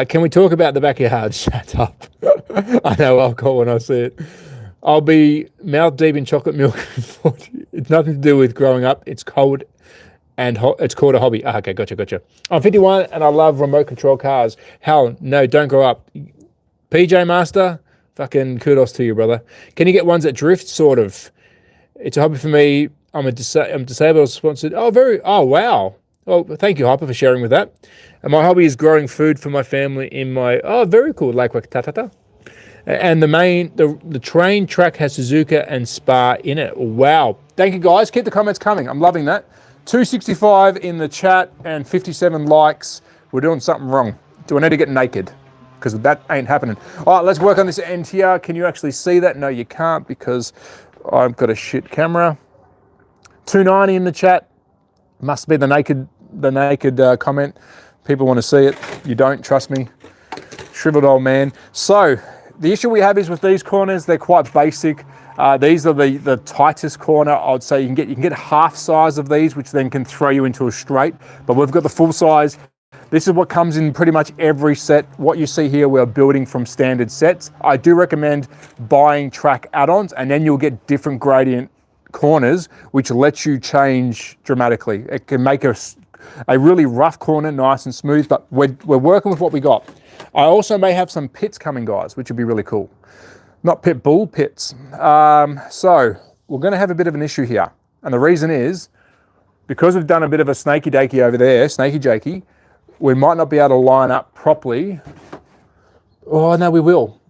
Can we talk about the backyard? Shut up. I know alcohol when I see it. I'll be mouth deep in chocolate milk. It's nothing to do with growing up. It's cold and it's called a hobby. Okay, gotcha. I'm 51 and I love remote control cars. Hell, no, don't grow up. PJ Master, fucking kudos to you, brother. Can you get ones that drift? Sort of. It's a hobby for me. I'm disabled, sponsored. Oh, wow. Well, thank you, Hyper, for sharing with that. And my hobby is growing food for my family in my, very cool, Lake Waikatatata. And the train track has Suzuka and Spa in it. Wow. Thank you, guys. Keep the comments coming. I'm loving that. 265 in the chat and 57 likes. We're doing something wrong. Do I need to get naked? Because that ain't happening. All right, let's work on this end here. Can you actually see that? No, you can't, because I've got a shit camera. 290 in the chat. Must be the naked comment. People want to see it. You don't, trust me. Shriveled old man. So the issue we have is with these corners, they're quite basic. These are the tightest corner. I'd say you can get half size of these, which then can throw you into a straight. But we've got the full size. This is what comes in pretty much every set. What you see here, we're building from standard sets. I do recommend buying track add-ons, and then you'll get different gradient corners, which lets you change dramatically. It can make a really rough corner, nice and smooth, but we're working with what we got. I also may have some pits coming, guys, which would be really cool. Not pit bull, pits. So we're going to have a bit of an issue here. And the reason is, because we've done a bit of a snaky dakey over there, snaky jakey, we might not be able to line up properly. Oh, no, we will.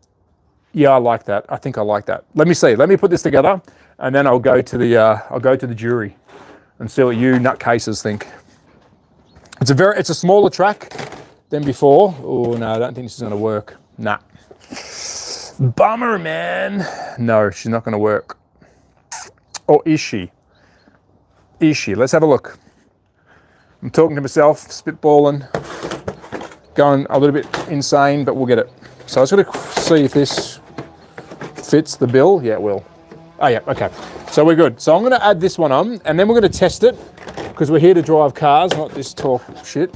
Yeah, I like that. I think I like that. Let me see. Let me put this together, and then I'll go to the jury and see what you nutcases think. It's a smaller track than before. Oh no, I don't think this is going to work. Nah. Bummer, man. No, she's not going to work. Or is she? Is she? Let's have a look. I'm talking to myself, spitballing, going a little bit insane, but we'll get it. So I was going to see if this fits the bill. Yeah, it will. Oh yeah, okay. So we're good. So I'm going to add this one on, and then we're going to test it, because we're here to drive cars, not this talk shit.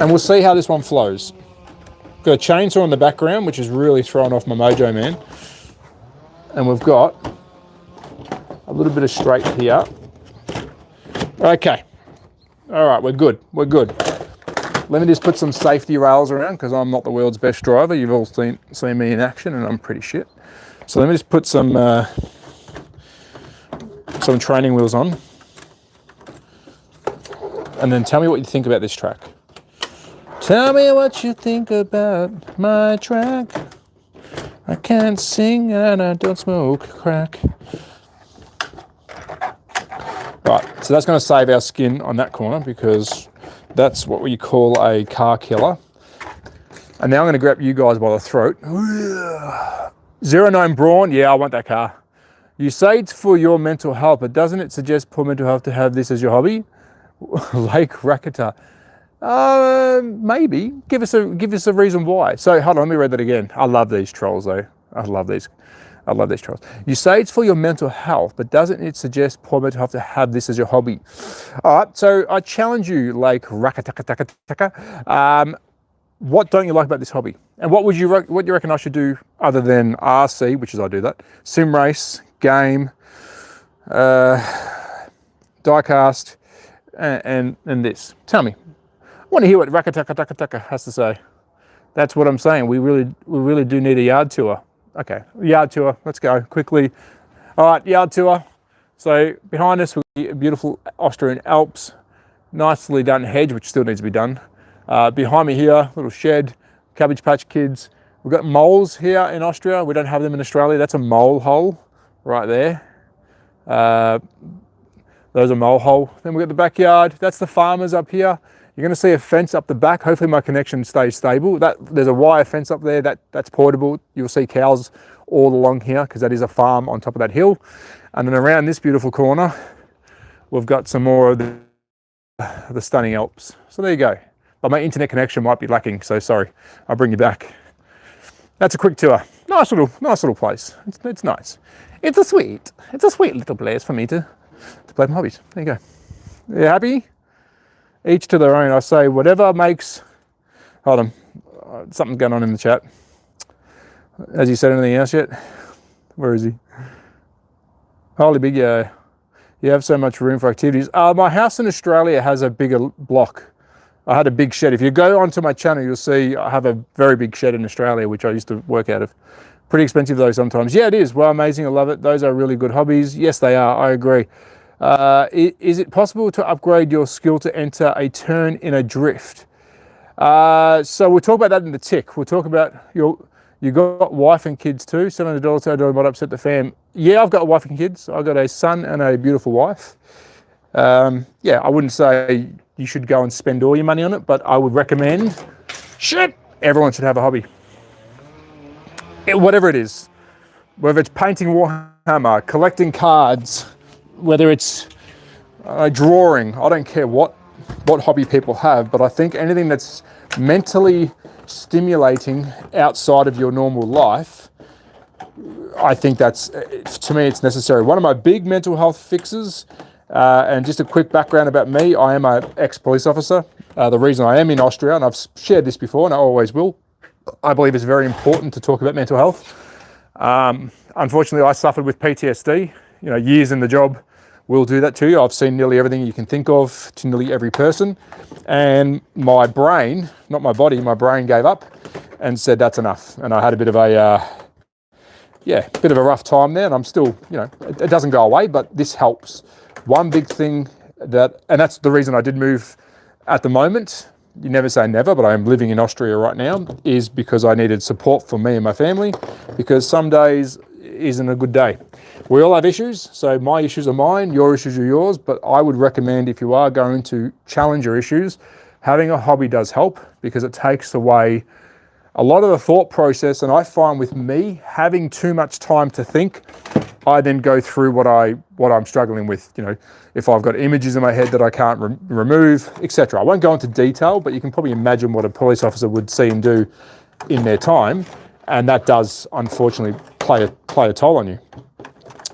And we'll see how this one flows. Got a chainsaw in the background, which is really throwing off my mojo, man. And we've got a little bit of straight here. Okay. All right, we're good. We're good. Let me just put some safety rails around, because I'm not the world's best driver. You've all seen me in action, and I'm pretty shit. So let me just put some training wheels on. And then tell me what you think about this track. Tell me what you think about my track. I can't sing and I don't smoke crack. Right, so that's going to save our skin on that corner, because that's what we call a car killer. And now I'm going to grab you guys by the throat. 09 Braun, yeah, I want that car. You say it's for your mental health, but doesn't it suggest poor mental health to have this as your hobby? Lake Rakata. Maybe. Give us a reason why. So hold on, let me read that again. I love these trolls though. I love these trolls. You say it's for your mental health, but doesn't it suggest poor mental health to have this as your hobby? All right, so I challenge you, Lake Rakata. What don't you like about this hobby? And what do you reckon I should do other than RC, which is I do that, sim race, game, diecast, and this? Tell me. I want to hear what Rakataka has to say. That's what I'm saying. We really do need a yard tour. Okay, yard tour. Let's go quickly. All right, yard tour. So behind us, we've got a beautiful Austrian Alps, nicely done hedge, which still needs to be done. Behind me here, little shed, Cabbage Patch Kids. We've got moles here in Austria. We don't have them in Australia. That's a mole hole right there. There's a mole hole. Then we've got the backyard. That's the farmers up here. You're going to see a fence up the back. Hopefully my connection stays stable. There's a wire fence up there. That's portable. You'll see cows all along here, because that is a farm on top of that hill. And then around this beautiful corner, we've got some more of the stunning Alps. So there you go. But my internet connection might be lacking, so sorry. I'll bring you back. That's a quick tour. Nice little place. It's nice. It's a sweet little place for me to play my hobbies. There you go. Are you happy? Each to their own. I say whatever makes. Hold on. Something's going on in the chat. Has he said anything else yet? Where is he? Holy big, yeah. You have so much room for activities. My house in Australia has a bigger block. I had a big shed. If you go onto my channel, you'll see I have a very big shed in Australia, which I used to work out of. Pretty expensive though sometimes. Yeah, it is. Well, amazing. I love it. Those are really good hobbies. Yes, they are. I agree. Is it possible to upgrade your skill to enter a turn in a drift? So we'll talk about that in the tick. We'll talk about you got wife and kids too. $700 might upset the fam. Yeah, I've got a wife and kids. I've got a son and a beautiful wife. Yeah, I wouldn't say you should go and spend all your money on it, but I would recommend, everyone should have a hobby. Whatever it is, whether it's painting Warhammer, collecting cards, whether it's drawing, I don't care what hobby people have, but I think anything that's mentally stimulating outside of your normal life, I think that's, to me, it's necessary. One of my big mental health fixes, and just a quick background about me, I am an ex-police officer. The reason I am in Austria, and I've shared this before and I always will, I believe it's very important to talk about mental health. Unfortunately, I suffered with PTSD, years in the job, will do that to you. I've seen nearly everything you can think of to nearly every person. And my brain, not my body, my brain gave up and said that's enough. And I had a bit of a, bit of a rough time there. And I'm still, it doesn't go away, but this helps. One big thing and that's the reason I did move at the moment. You never say never, but I am living in Austria right now, is because I needed support for me and my family, because some days isn't a good day. We all have issues, so my issues are mine, your issues are yours, but I would recommend, if you are going to challenge your issues, having a hobby does help, because it takes away a lot of the thought process. And I find with me, having too much time to think, I then go through what I'm struggling with. If I've got images in my head that I can't remove, etc. I won't go into detail, but you can probably imagine what a police officer would see and do in their time, and that does unfortunately play a toll on you.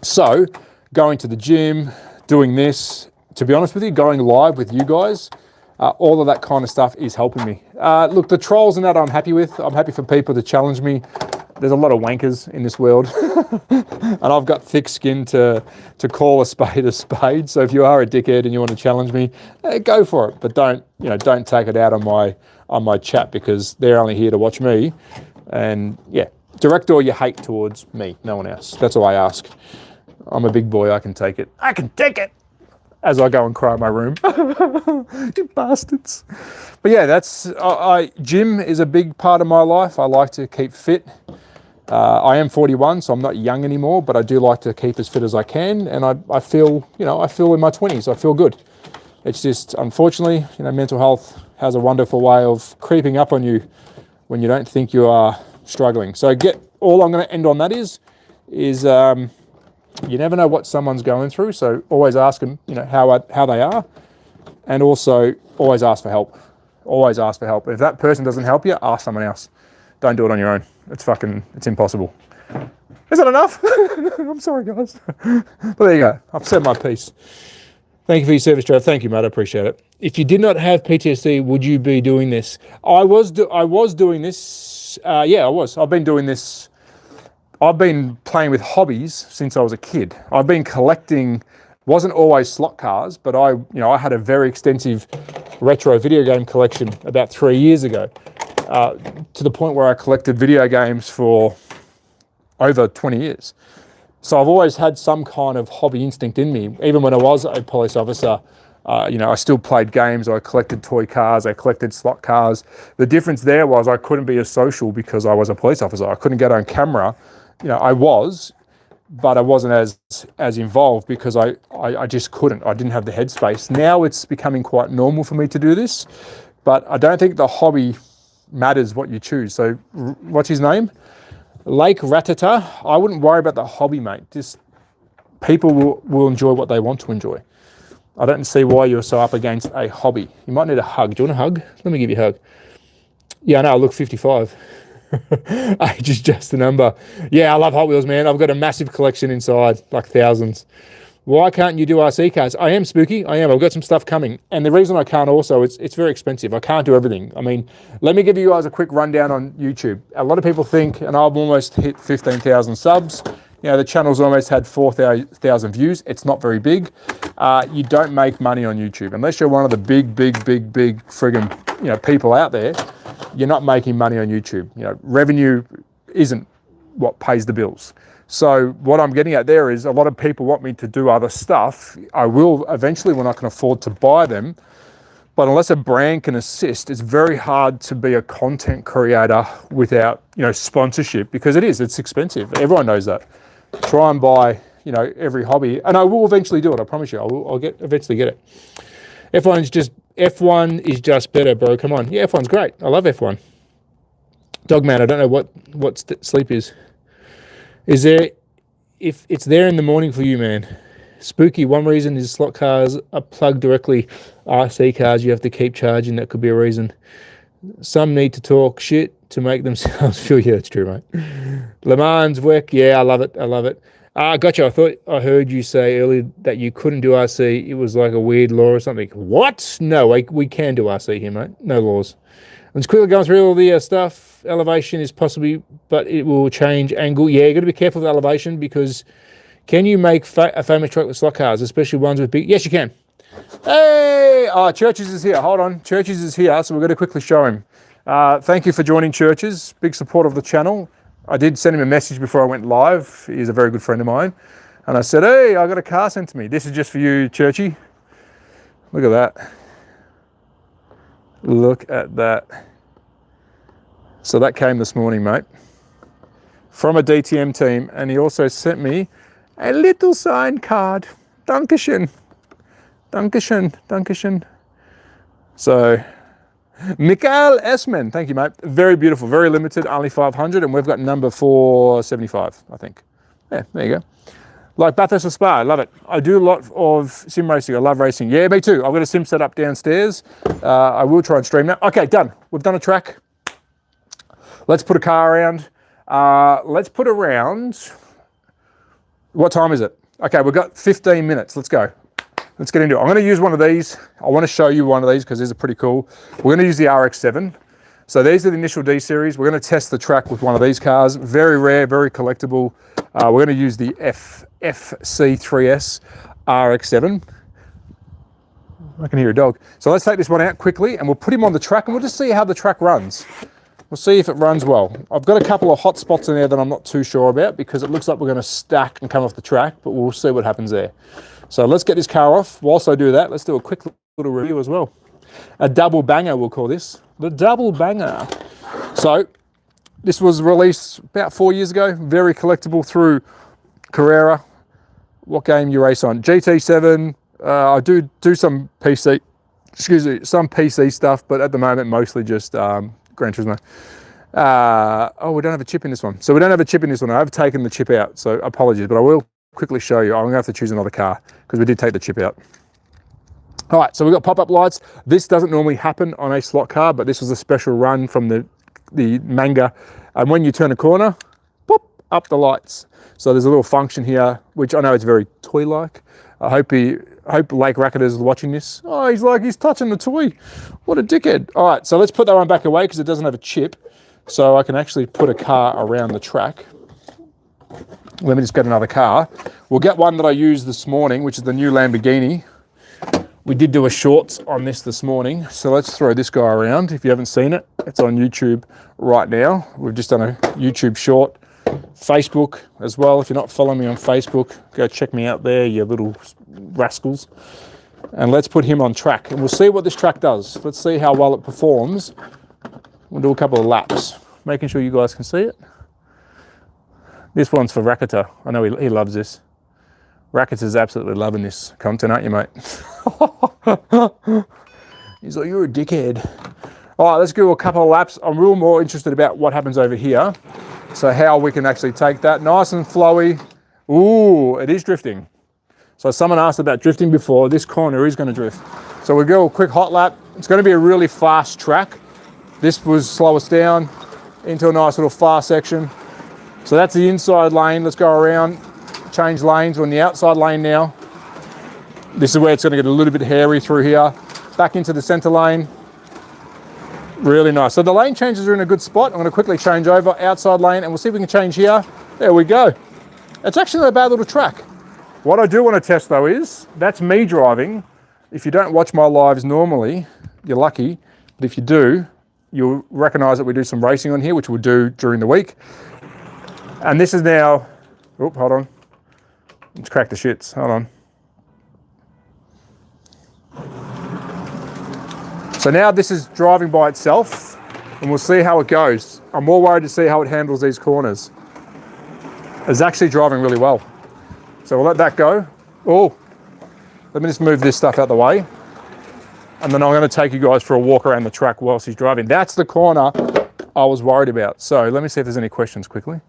So, going to the gym, doing this, to be honest with you, going live with you guys, all of that kind of stuff is helping me. Look, the trolls and that I'm happy with. I'm happy for people to challenge me. There's a lot of wankers in this world, and I've got thick skin to call a spade a spade. So if you are a dickhead and you want to challenge me, go for it. But don't take it out on my chat, because they're only here to watch me. And yeah, direct all your hate towards me, no one else. That's all I ask. I'm a big boy. I can take it. I can take it. As I go and cry in my room. You bastards. But yeah, gym is a big part of my life. I like to keep fit. I am 41, so I'm not young anymore, but I do like to keep as fit as I can. And I feel in my 20s, I feel good. It's just, unfortunately, mental health has a wonderful way of creeping up on you when you don't think you are struggling. So all I'm going to end on that is you never know what someone's going through, so always ask them, how they are, and also always ask for help. Always ask for help. If that person doesn't help you, ask someone else. Don't do it on your own. It's impossible. Is that enough? I'm sorry, guys. But there you go. I've said my piece. Thank you for your service, Trev. Thank you, mate. I appreciate it. If you did not have PTSD, would you be doing this? I was doing this. Yeah, I was. I've been doing this. I've been playing with hobbies since I was a kid. I've been collecting, wasn't always slot cars, but I had a very extensive retro video game collection about 3 years ago, to the point where I collected video games for over 20 years. So I've always had some kind of hobby instinct in me. Even when I was a police officer, I still played games. I collected toy cars. I collected slot cars. The difference there was I couldn't be as social because I was a police officer. I couldn't get on camera. I was, but I wasn't as involved because I just couldn't. I didn't have the headspace. Now it's becoming quite normal for me to do this, but I don't think the hobby matters what you choose. So what's his name? Lake Ratata. I wouldn't worry about the hobby, mate. Just people will enjoy what they want to enjoy. I don't see why you're so up against a hobby. You might need a hug. Do you want a hug? Let me give you a hug. Yeah, I know, I look 55. Age is just a number. Yeah, I love Hot Wheels, man. I've got a massive collection inside, like thousands. Why can't you do RC cars? I am, Spooky. I am. I've got some stuff coming. And the reason I can't also, it's very expensive. I can't do everything. I mean, let me give you guys a quick rundown on YouTube. A lot of people think, and I've almost hit 15,000 subs. The channel's almost had 4,000 views. It's not very big. You don't make money on YouTube. Unless you're one of the big friggin', people out there, you're not making money on YouTube. Revenue isn't what pays the bills. So what I'm getting at there is a lot of people want me to do other stuff. I will eventually when I can afford to buy them. But unless a brand can assist, it's very hard to be a content creator without, sponsorship, because it's expensive. Everyone knows that. Try and buy, every hobby, and I will eventually do it. I promise you, I'll eventually get it. F1 is just better, bro. Come on. Yeah, F1's great. I love F1. Dogman, I don't know what sleep is. Is there, if it's there in the morning for you, man. Spooky, one reason is slot cars are plugged directly. RC cars, you have to keep charging. That could be a reason. Some need to talk shit to make themselves feel. Yeah, that's true, mate. Le Mans work. Yeah, I love it. Gotcha. I thought I heard you say earlier that you couldn't do RC. It was like a weird law or something. What? No, we can do RC here, mate. No laws. I'm just quickly going through all the stuff. Elevation is possibly, but it will change angle. Yeah, you got to be careful with elevation because Can you make a famous truck with slot cars, especially ones with big... Yes, you can. Hey! Oh, Churches is here. Hold on. Churches is here, so we're going to quickly show him. Thank you for joining, Churches. Big support of the channel. I did send him a message before I went live. He's a very good friend of mine. And I said, hey, I got a car sent to me. This is just for you, Churchy. Look at that. Look at that. So that came this morning, mate, from a DTM team. And he also sent me a little signed card. Dankeschön. Dankeschön. Dankeschön. So, Mikael Esman, thank you, mate. Very beautiful, very limited, only 500, and we've got number 475, I think. Yeah, there you go. Like Bathurst or Spa, I love it. I do a lot of sim racing. I love racing. Yeah, me too. I've got a sim set up downstairs. I will try and stream that. Okay, done. We've done a track. Let's put a car around. Let's put around, what time is it? Okay, we've got 15 minutes. Let's go. Let's get into it. I'm going to use one of these. I want to show you one of these because these are pretty cool. We're going to use the RX-7. So these are the initial D series. We're going to test the track with one of these cars. Very rare, very collectible. We're going to use the FC3S RX-7. I can hear a dog. So let's take this one out quickly and we'll put him on the track and we'll just see how the track runs. We'll see if it runs well. I've got a couple of hot spots in there that I'm not too sure about because it looks like we're going to stack and come off the track, but we'll see what happens there. So let's get this car off. Whilst I do that, let's do a quick little review as well. A double banger, we'll call this. The double banger. So this was released about 4 years ago. Very collectible through Carrera. What game you race on? GT7. I do some PC, some PC stuff, but at the moment mostly just Gran Turismo. Oh, we don't have a chip in this one. So we don't have a chip in this one. I've taken the chip out, so apologies, but I will quickly show you. I'm going to have to choose another car because we did take the chip out. All right, so we've got pop-up lights. This doesn't normally happen on a slot car, but this was a special run from the manga. And when you turn a corner, pop, up the lights. So there's a little function here, which I know it's very toy-like. I hope Lake Racket is watching this. Oh, he's touching the toy. What a dickhead. All right, so let's put that one back away because it doesn't have a chip. So I can actually put a car around the track. Let me just get another car. We'll get one that I used this morning, which is the new Lamborghini. We did do a shorts on this morning, so let's throw this guy around. If you haven't seen it, it's on YouTube right now. We've just done a YouTube short. Facebook as well. If you're not following me on Facebook, go check me out there, you little rascals. And let's put him on track, and we'll see what this track does. Let's see how well it performs. We'll do a couple of laps, making sure you guys can see it. This one's for Rakata. I know he loves this. Rakata's absolutely loving this content, aren't you, mate? He's like, you're a dickhead. All right, let's do a couple of laps. I'm real more interested about what happens over here. So how we can actually take that nice and flowy. Ooh, it is drifting. So someone asked about drifting before. This corner is going to drift. So we'll go a quick hot lap. It's going to be a really fast track. This was slow us down into a nice little fast section. So that's the inside lane. Let's go around, change lanes. We're in the outside lane now. This is where it's going to get a little bit hairy through here. Back into the center lane. Really nice. So the lane changes are in a good spot. I'm going to quickly change over outside lane and we'll see if we can change here. There we go. It's actually not a bad little track. What I do want to test though is, that's me driving. If you don't watch my lives normally, you're lucky. But if you do, you'll recognize that we do some racing on here, which we'll do during the week. And this is now, oh, hold on. Let's crack the shits, hold on. So now this is driving by itself and we'll see how it goes. I'm more worried to see how it handles these corners. It's actually driving really well. So we'll let that go. Oh, let me just move this stuff out the way. And then I'm going to take you guys for a walk around the track whilst he's driving. That's the corner I was worried about. So let me see if there's any questions quickly.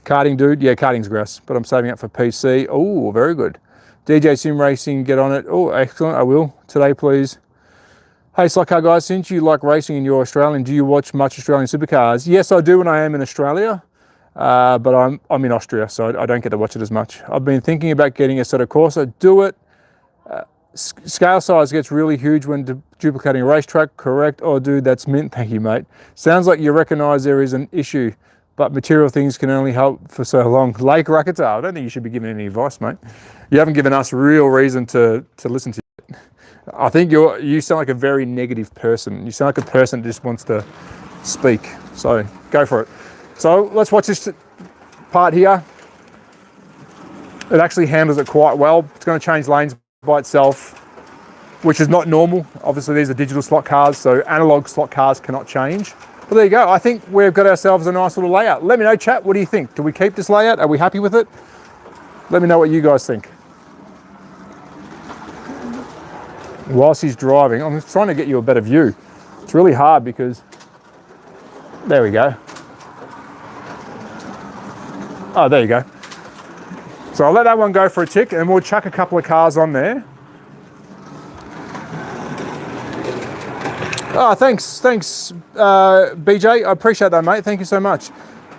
Karting dude, yeah, karting's grass, but I'm saving up for PC. Oh, very good. DJ Sim Racing, get on it. Oh, excellent, I will. Today, please. Hey, SLOTCAR guys, since you like racing and you're Australian, do you watch much Australian supercars? Yes, I do when I am in Australia, but I'm in Austria, so I don't get to watch it as much. I've been thinking about getting a Assetto Corsa. Do it. Scale size gets really huge when duplicating a racetrack, correct? Oh, dude, that's mint. Thank you, mate. Sounds like you recognize there is an issue. but material things can only help for so long. Lake Rakata, I don't think you should be giving any advice, mate. You haven't given us real reason to listen to you. I think you sound like a very negative person. You sound like a person that just wants to speak. So go for it. So let's watch this part here. It actually handles it quite well. It's going to change lanes by itself, which is not normal. Obviously these are digital slot cars, so analog slot cars cannot change. But there you go. I think we've got ourselves a nice little layout. Let me know, chat, what do you think? Do we keep this layout? Are we happy with it? Let me know what you guys think. Whilst he's driving, I'm just trying to get you a better view. It's really hard because, there we go. Oh, there you go. So I'll let that one go for a tick and we'll chuck a couple of cars on there. Oh, thanks, BJ. I appreciate that, mate. Thank you so much.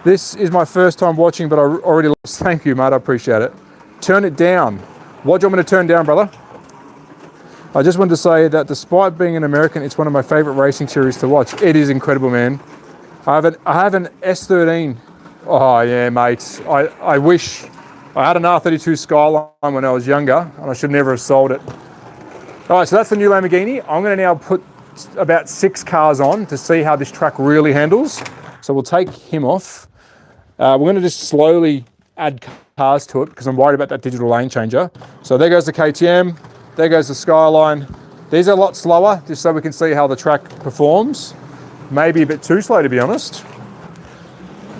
This is my first time watching, but I already lost. Thank you, mate. I appreciate it. Turn it down. What do you want me to turn down, brother? I just wanted to say that despite being an American, it's one of my favorite racing series to watch. It is incredible, man. I have an S13. Oh, yeah, mate. I wish I had an R32 Skyline when I was younger, and I should never have sold it. All right, so that's the new Lamborghini. I'm going to now put about 6 cars on to see how this track really handles. So we'll take him off. We're going to just slowly add cars to it because I'm worried about that digital lane changer. So there goes the KTM, there goes the Skyline. These are a lot slower just so we can see how the track performs. Maybe a bit too slow, to be honest.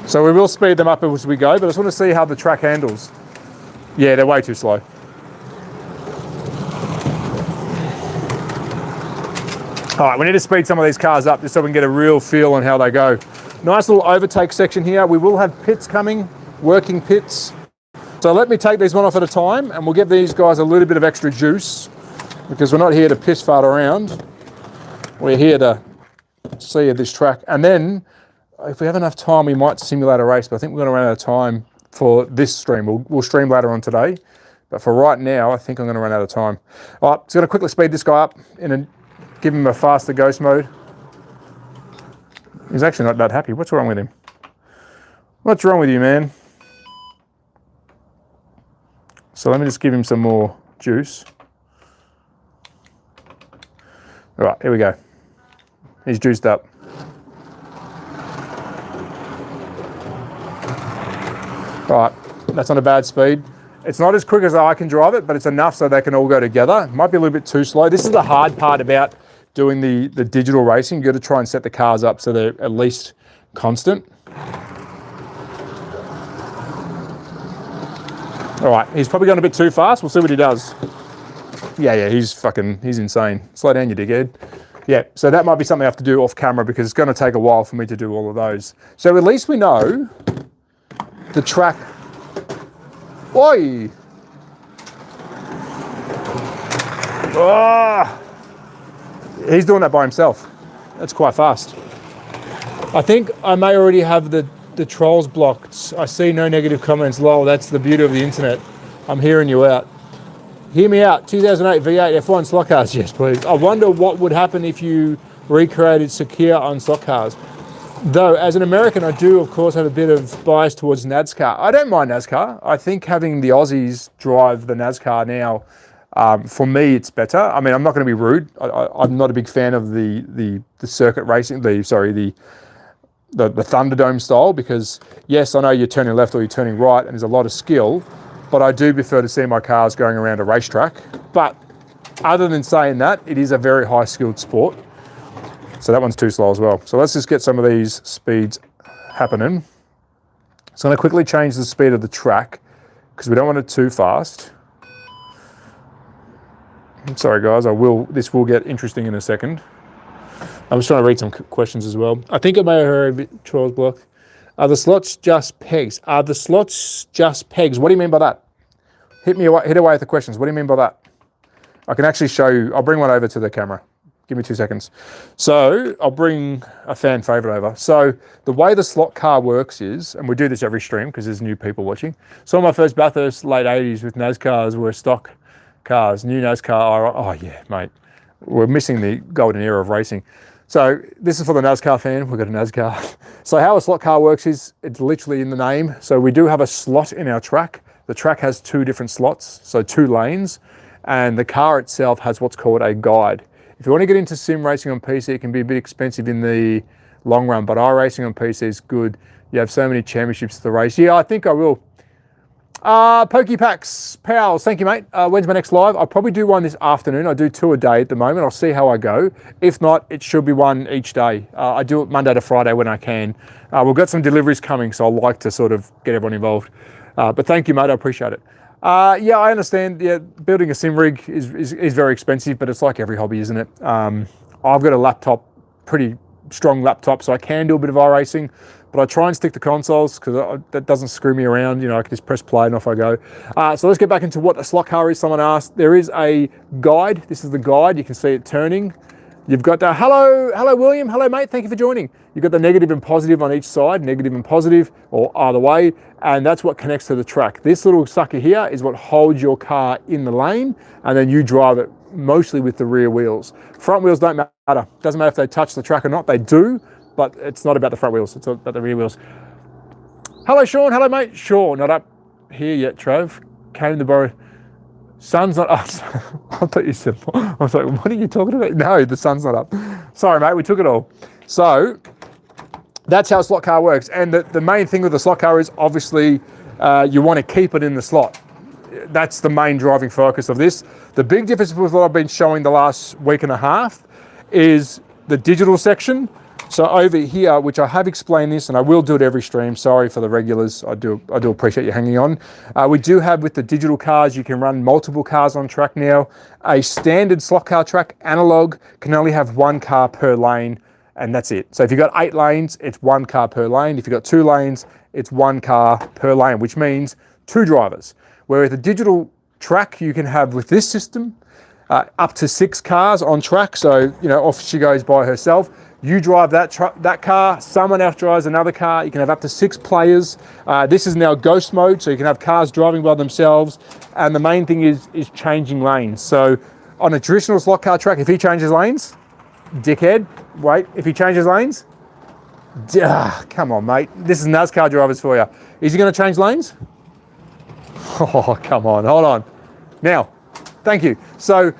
So we will speed them up as we go, but I just want to see how the track handles. Yeah, they're way too slow. All right, we need to speed some of these cars up just so we can get a real feel on how they go. Nice little overtake section here. We will have pits coming, working pits. So let me take these one off at a time and we'll give these guys a little bit of extra juice because we're not here to piss fart around. We're here to see this track. And then if we have enough time, we might simulate a race, but I think we're going to run out of time for this stream. We'll stream later on today. But for right now, I think I'm going to run out of time. All right, so I'm going to quickly speed this guy up give him a faster ghost mode. He's actually not that happy. What's wrong with him? What's wrong with you, man? So let me just give him some more juice. All right, here we go. He's juiced up. All right, that's not a bad speed. It's not as quick as I can drive it, but it's enough so they can all go together. Might be a little bit too slow. This is the hard part about doing the digital racing. You've got to try and set the cars up so they're at least constant. All right, he's probably going a bit too fast. We'll see what he does. Yeah, he's insane. Slow down, you dickhead. Yeah, so that might be something I have to do off camera because it's going to take a while for me to do all of those. So at least we know the track. Oi! Oh! He's doing that by himself. That's quite fast. I think I may already have the trolls blocked. I see no negative comments. Lol, that's the beauty of the internet. I'm hearing you out. Hear me out. 2008 V8 F1 slot cars. Yes, please. I wonder what would happen if you recreated Secure on slot cars. Though, as an American, I do, of course, have a bit of bias towards NASCAR. I don't mind NASCAR. I think having the Aussies drive the NASCAR now, for me, it's better. I mean, I'm not going to be rude. I'm not a big fan of the circuit racing, the Thunderdome style, because yes, I know you're turning left or you're turning right, and there's a lot of skill, but I do prefer to see my cars going around a racetrack. But other than saying that, it is a very high-skilled sport. So that one's too slow as well. So let's just get some of these speeds happening. So I'm going to quickly change the speed of the track because we don't want it too fast. I'm sorry, guys. This will get interesting in a second. I'm just trying to read some questions as well. I think I may have heard a bit Charles Block. Are the slots just pegs? Are the slots just pegs? What do you mean by that? Hit away with the questions. What do you mean by that? I can actually show you. I'll bring one over to the camera. Give me 2 seconds. So I'll bring a fan favorite over. So the way the slot car works is, and we do this every stream because there's new people watching. Some of my first Bathurst late 80s with NASCARs were stock cars. New NASCAR, oh yeah, mate. We're missing the golden era of racing. So this is for the NASCAR fan. We've got a NASCAR. So how a slot car works is it's literally in the name. So we do have a slot in our track. The track has 2 different slots, so 2 lanes, and the car itself has what's called a guide. If you want to get into sim racing on PC, it can be a bit expensive in the long run, but iRacing on PC is good. You have so many championships to race. Yeah, I think I will. Pokepacks, Pals, thank you, mate. When's my next live? I'll probably do one this afternoon. I do 2 a day at the moment. I'll see how I go. If not, it should be one each day. I do it Monday to Friday when I can. We've got some deliveries coming, so I like to sort of get everyone involved. But thank you, mate. I appreciate it. Yeah, I understand. Yeah, building a sim rig is very expensive, but it's like every hobby, isn't it? I've got a laptop, pretty strong laptop, so I can do a bit of iRacing. But I try and stick to consoles because that doesn't screw me around. You know, I can just press play and off I go. So let's get back into what a slot car is. Someone asked. There is a guide. This is the guide. You can see it turning. You've got the, hello William. Hello, mate. Thank you for joining. You've got the negative and positive on each side, negative and positive, or either way. And that's what connects to the track. This little sucker here is what holds your car in the lane, and then you drive it mostly with the rear wheels. Front wheels don't matter. Doesn't matter if they touch the track or not. They do. But it's not about the front wheels, it's about the rear wheels. Hello, Sean. Hello, mate. Sure, not up here yet, Trav. Came to borrow. Sun's not up. I thought you said, I was like, what are you talking about? No, the sun's not up. Sorry, mate, we took it all. So that's how a slot car works. And the main thing with the slot car is obviously you want to keep it in the slot. That's the main driving focus of this. The big difference with what I've been showing the last week and a half is the digital section. So over here, which I have explained this, and I will do it every stream. Sorry for the regulars. I do appreciate you hanging on. We do have with the digital cars, you can run multiple cars on track now. A standard slot car track, analog, can only have 1 car per lane, and that's it. So if you've got 8 lanes, it's 1 car per lane. If you've got 2 lanes, it's 1 car per lane, which means 2 drivers. Whereas the digital track, you can have with this system, up to 6 cars on track. So, you know, off she goes by herself. You drive that car, someone else drives another car. You can have up to 6 players. This is now ghost mode, so you can have cars driving by themselves. And the main thing is changing lanes. So on a traditional slot car track, if he changes lanes, dickhead, wait, if he changes lanes, come on, mate. This is NASCAR drivers for you. Is he going to change lanes? Oh, come on, hold on. Now, thank you. So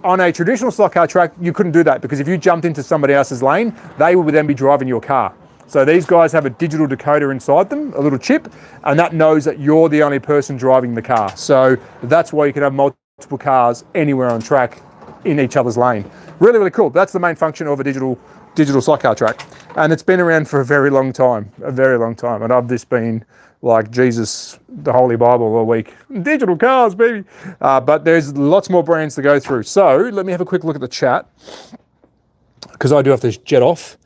on a traditional slot car track, you couldn't do that because if you jumped into somebody else's lane, they would then be driving your car. So these guys have a digital decoder inside them, a little chip, and that knows that you're the only person driving the car. So that's why you can have multiple cars anywhere on track in each other's lane. Really, really cool. That's the main function of a digital slot car track. And it's been around for a very long time. And I've just been like Jesus, the Holy Bible all week. Digital cars, baby. But there's lots more brands to go through. So let me have a quick look at the chat because I do have to jet off.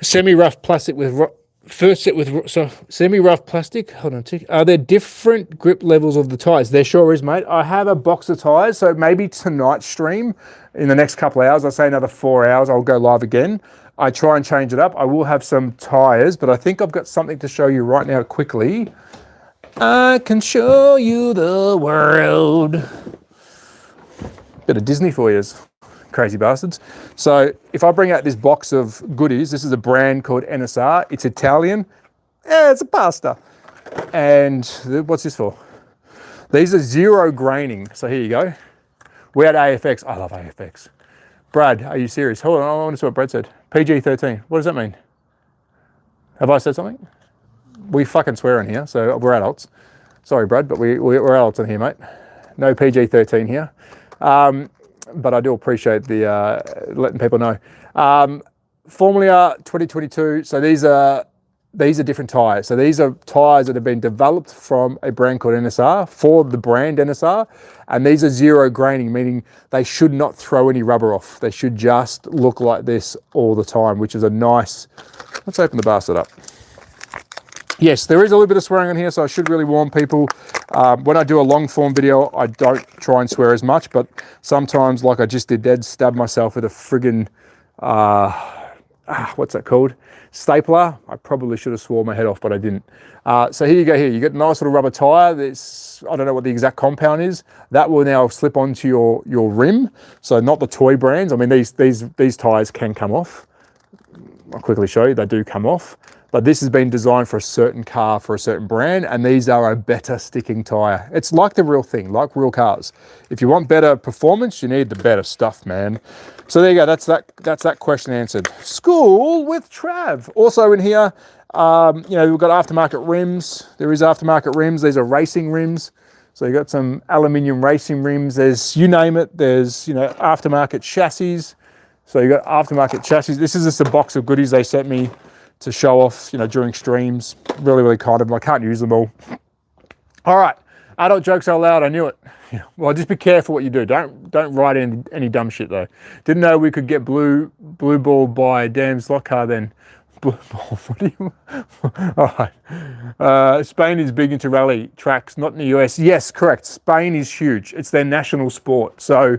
Semi-rough plastic with first set with semi-rough plastic. Hold on, are there different grip levels of the tires? There sure is, mate. I have a box of tires, so maybe tonight's stream in the next couple of hours, I'll say another 4 hours, I'll go live again. I try and change it up. I will have some tires, but I think I've got something to show you right now quickly. I can show you the world. Bit of Disney for you, crazy bastards. So if I bring out this box of goodies, this is a brand called NSR. It's Italian. It's a pasta. And what's this for? These are 0 graining. So here you go. We had AFX. I love AFX. Brad, are you serious? Hold on, I want to see what Brad said. PG-13. What does that mean? Have I said something? We fucking swear in here, so we're adults. Sorry, Brad, but we're adults in here, mate. No PG-13 here. But I do appreciate the letting people know. Formula 2022. So these are different tires. So these are tires that have been developed from a brand called NSR for the brand NSR, and these are 0 graining, meaning they should not throw any rubber off. They should just look like this all the time, which is a nice. Let's open the bastard up. Yes, there is a little bit of swearing on here, so I should really warn people. When I do a long form video, I don't try and swear as much, but sometimes, like I just did, stab myself with a friggin' what's that called? Stapler. I probably should have swore my head off, but I didn't. So here you go. Here you get a nice little rubber tire. This, I don't know what the exact compound is. That will now slip onto your rim. So not the toy brands. I mean, these tires can come off. I'll quickly show you. They do come off. But this has been designed for a certain car, for a certain brand, and these are a better sticking tire. It's like the real thing, like real cars. If you want better performance, you need the better stuff, man. So there you go, that's that question answered. School with Trav. Also in here, you know, we've got aftermarket rims. There is aftermarket rims. These are racing rims. So you've got some aluminium racing rims. There's, you name it, there's, you know, aftermarket chassis. So you've got aftermarket chassis. This is just a box of goodies they sent me to show off, you know, during streams. Really, really kind of them. I can't use them all. All right, adult jokes out loud. I knew it. Yeah. Well, just be careful what you do. Don't write any dumb shit though. Didn't know we could get blue ball by a damn slot car then. Blue ball. What do you? All right. Spain is big into rally tracks, not in the US. Yes, correct. Spain is huge. It's their national sport. So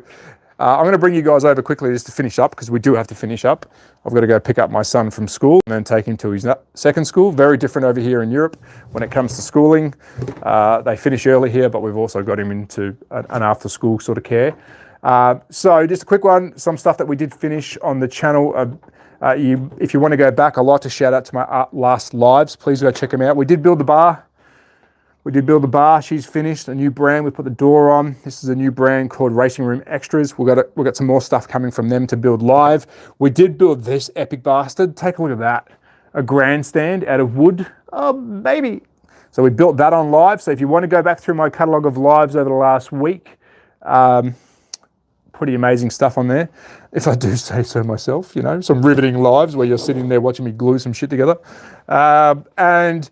I'm going to bring you guys over quickly just to finish up, because we do have to finish up. I've got to go pick up my son from school and then take him to his second school. Very different over here in Europe when it comes to schooling. They finish early here, but we've also got him into an after school sort of care. So just a quick one, some stuff that we did finish on the channel. If you want to go back, I'd like to shout out to my last lives. Please go check them out. We did build the bar. She's finished, a new brand. We put the door on. This is a new brand called Racing Room Extras. We've got some more stuff coming from them to build live. We did build this epic bastard. Take a look at that. A grandstand out of wood. Oh, baby. So we built that on live. So if you want to go back through my catalogue of lives over the last week, pretty amazing stuff on there, if I do say so myself, you know, some riveting lives where you're sitting there watching me glue some shit together. And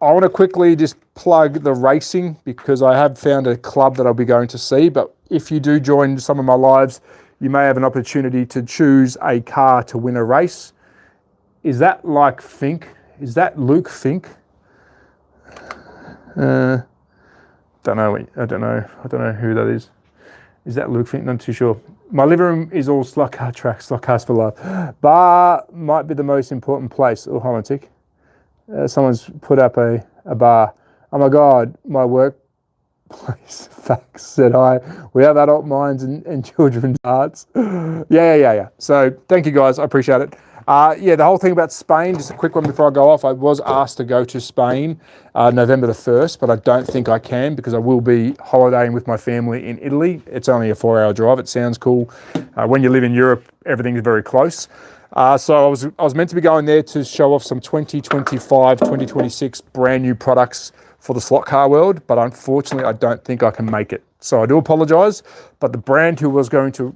I want to quickly just plug the racing, because I have found a club that I'll be going to see. But if you do join some of my lives, you may have an opportunity to choose a car to win a race. Is that like Fink? Is that Luke Fink? Don't know. I don't know who that is. Is that Luke Fink? Not too sure. My living room is all slot car tracks, slot cars for life. Bar might be the most important place. Oh, hold on a tick. Someone's put up a bar. Oh my God, my workplace facts said hi. We have adult minds and children's hearts. Yeah. So thank you guys, I appreciate it. Yeah, the whole thing about Spain, just a quick one before I go off. I was asked to go to Spain November the 1st, but I don't think I can, because I will be holidaying with my family in Italy. It's only a 4-hour drive. It sounds cool. When you live in Europe, everything is very close. So I was meant to be going there to show off some 2025, 2026 brand new products for the slot car world, but unfortunately I don't think I can make it. So I do apologize, but the brand who was going to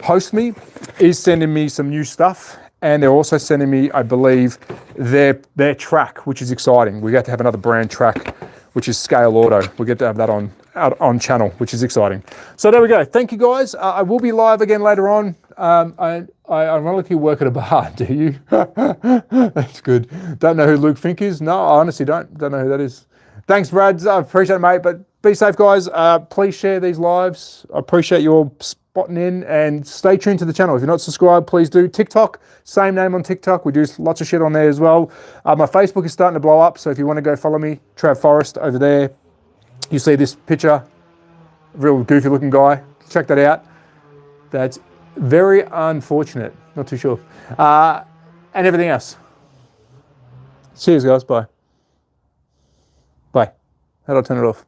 host me is sending me some new stuff, and they're also sending me, I believe, their track, which is exciting. We get to have another brand track, which is Scale Auto. We get to have that on channel, which is exciting. So there we go. Thank you guys. I will be live again later on. I ironically work at a bar. Do you? That's good. Don't know who Luke Fink is? No, I honestly don't know who that is. Thanks, Brad. I appreciate it, mate. But be safe, guys. Please share these lives. I appreciate you all spotting in, and stay tuned to the channel. If you're not subscribed, please do. TikTok, same name on TikTok. We do lots of shit on there as well. My Facebook is starting to blow up, so if you want to go follow me, Trav Forrest over there. You see this picture, real goofy looking guy. Check that out. That's very unfortunate. Not too sure. And everything else. Cheers, guys. Bye. Bye. How do I turn it off?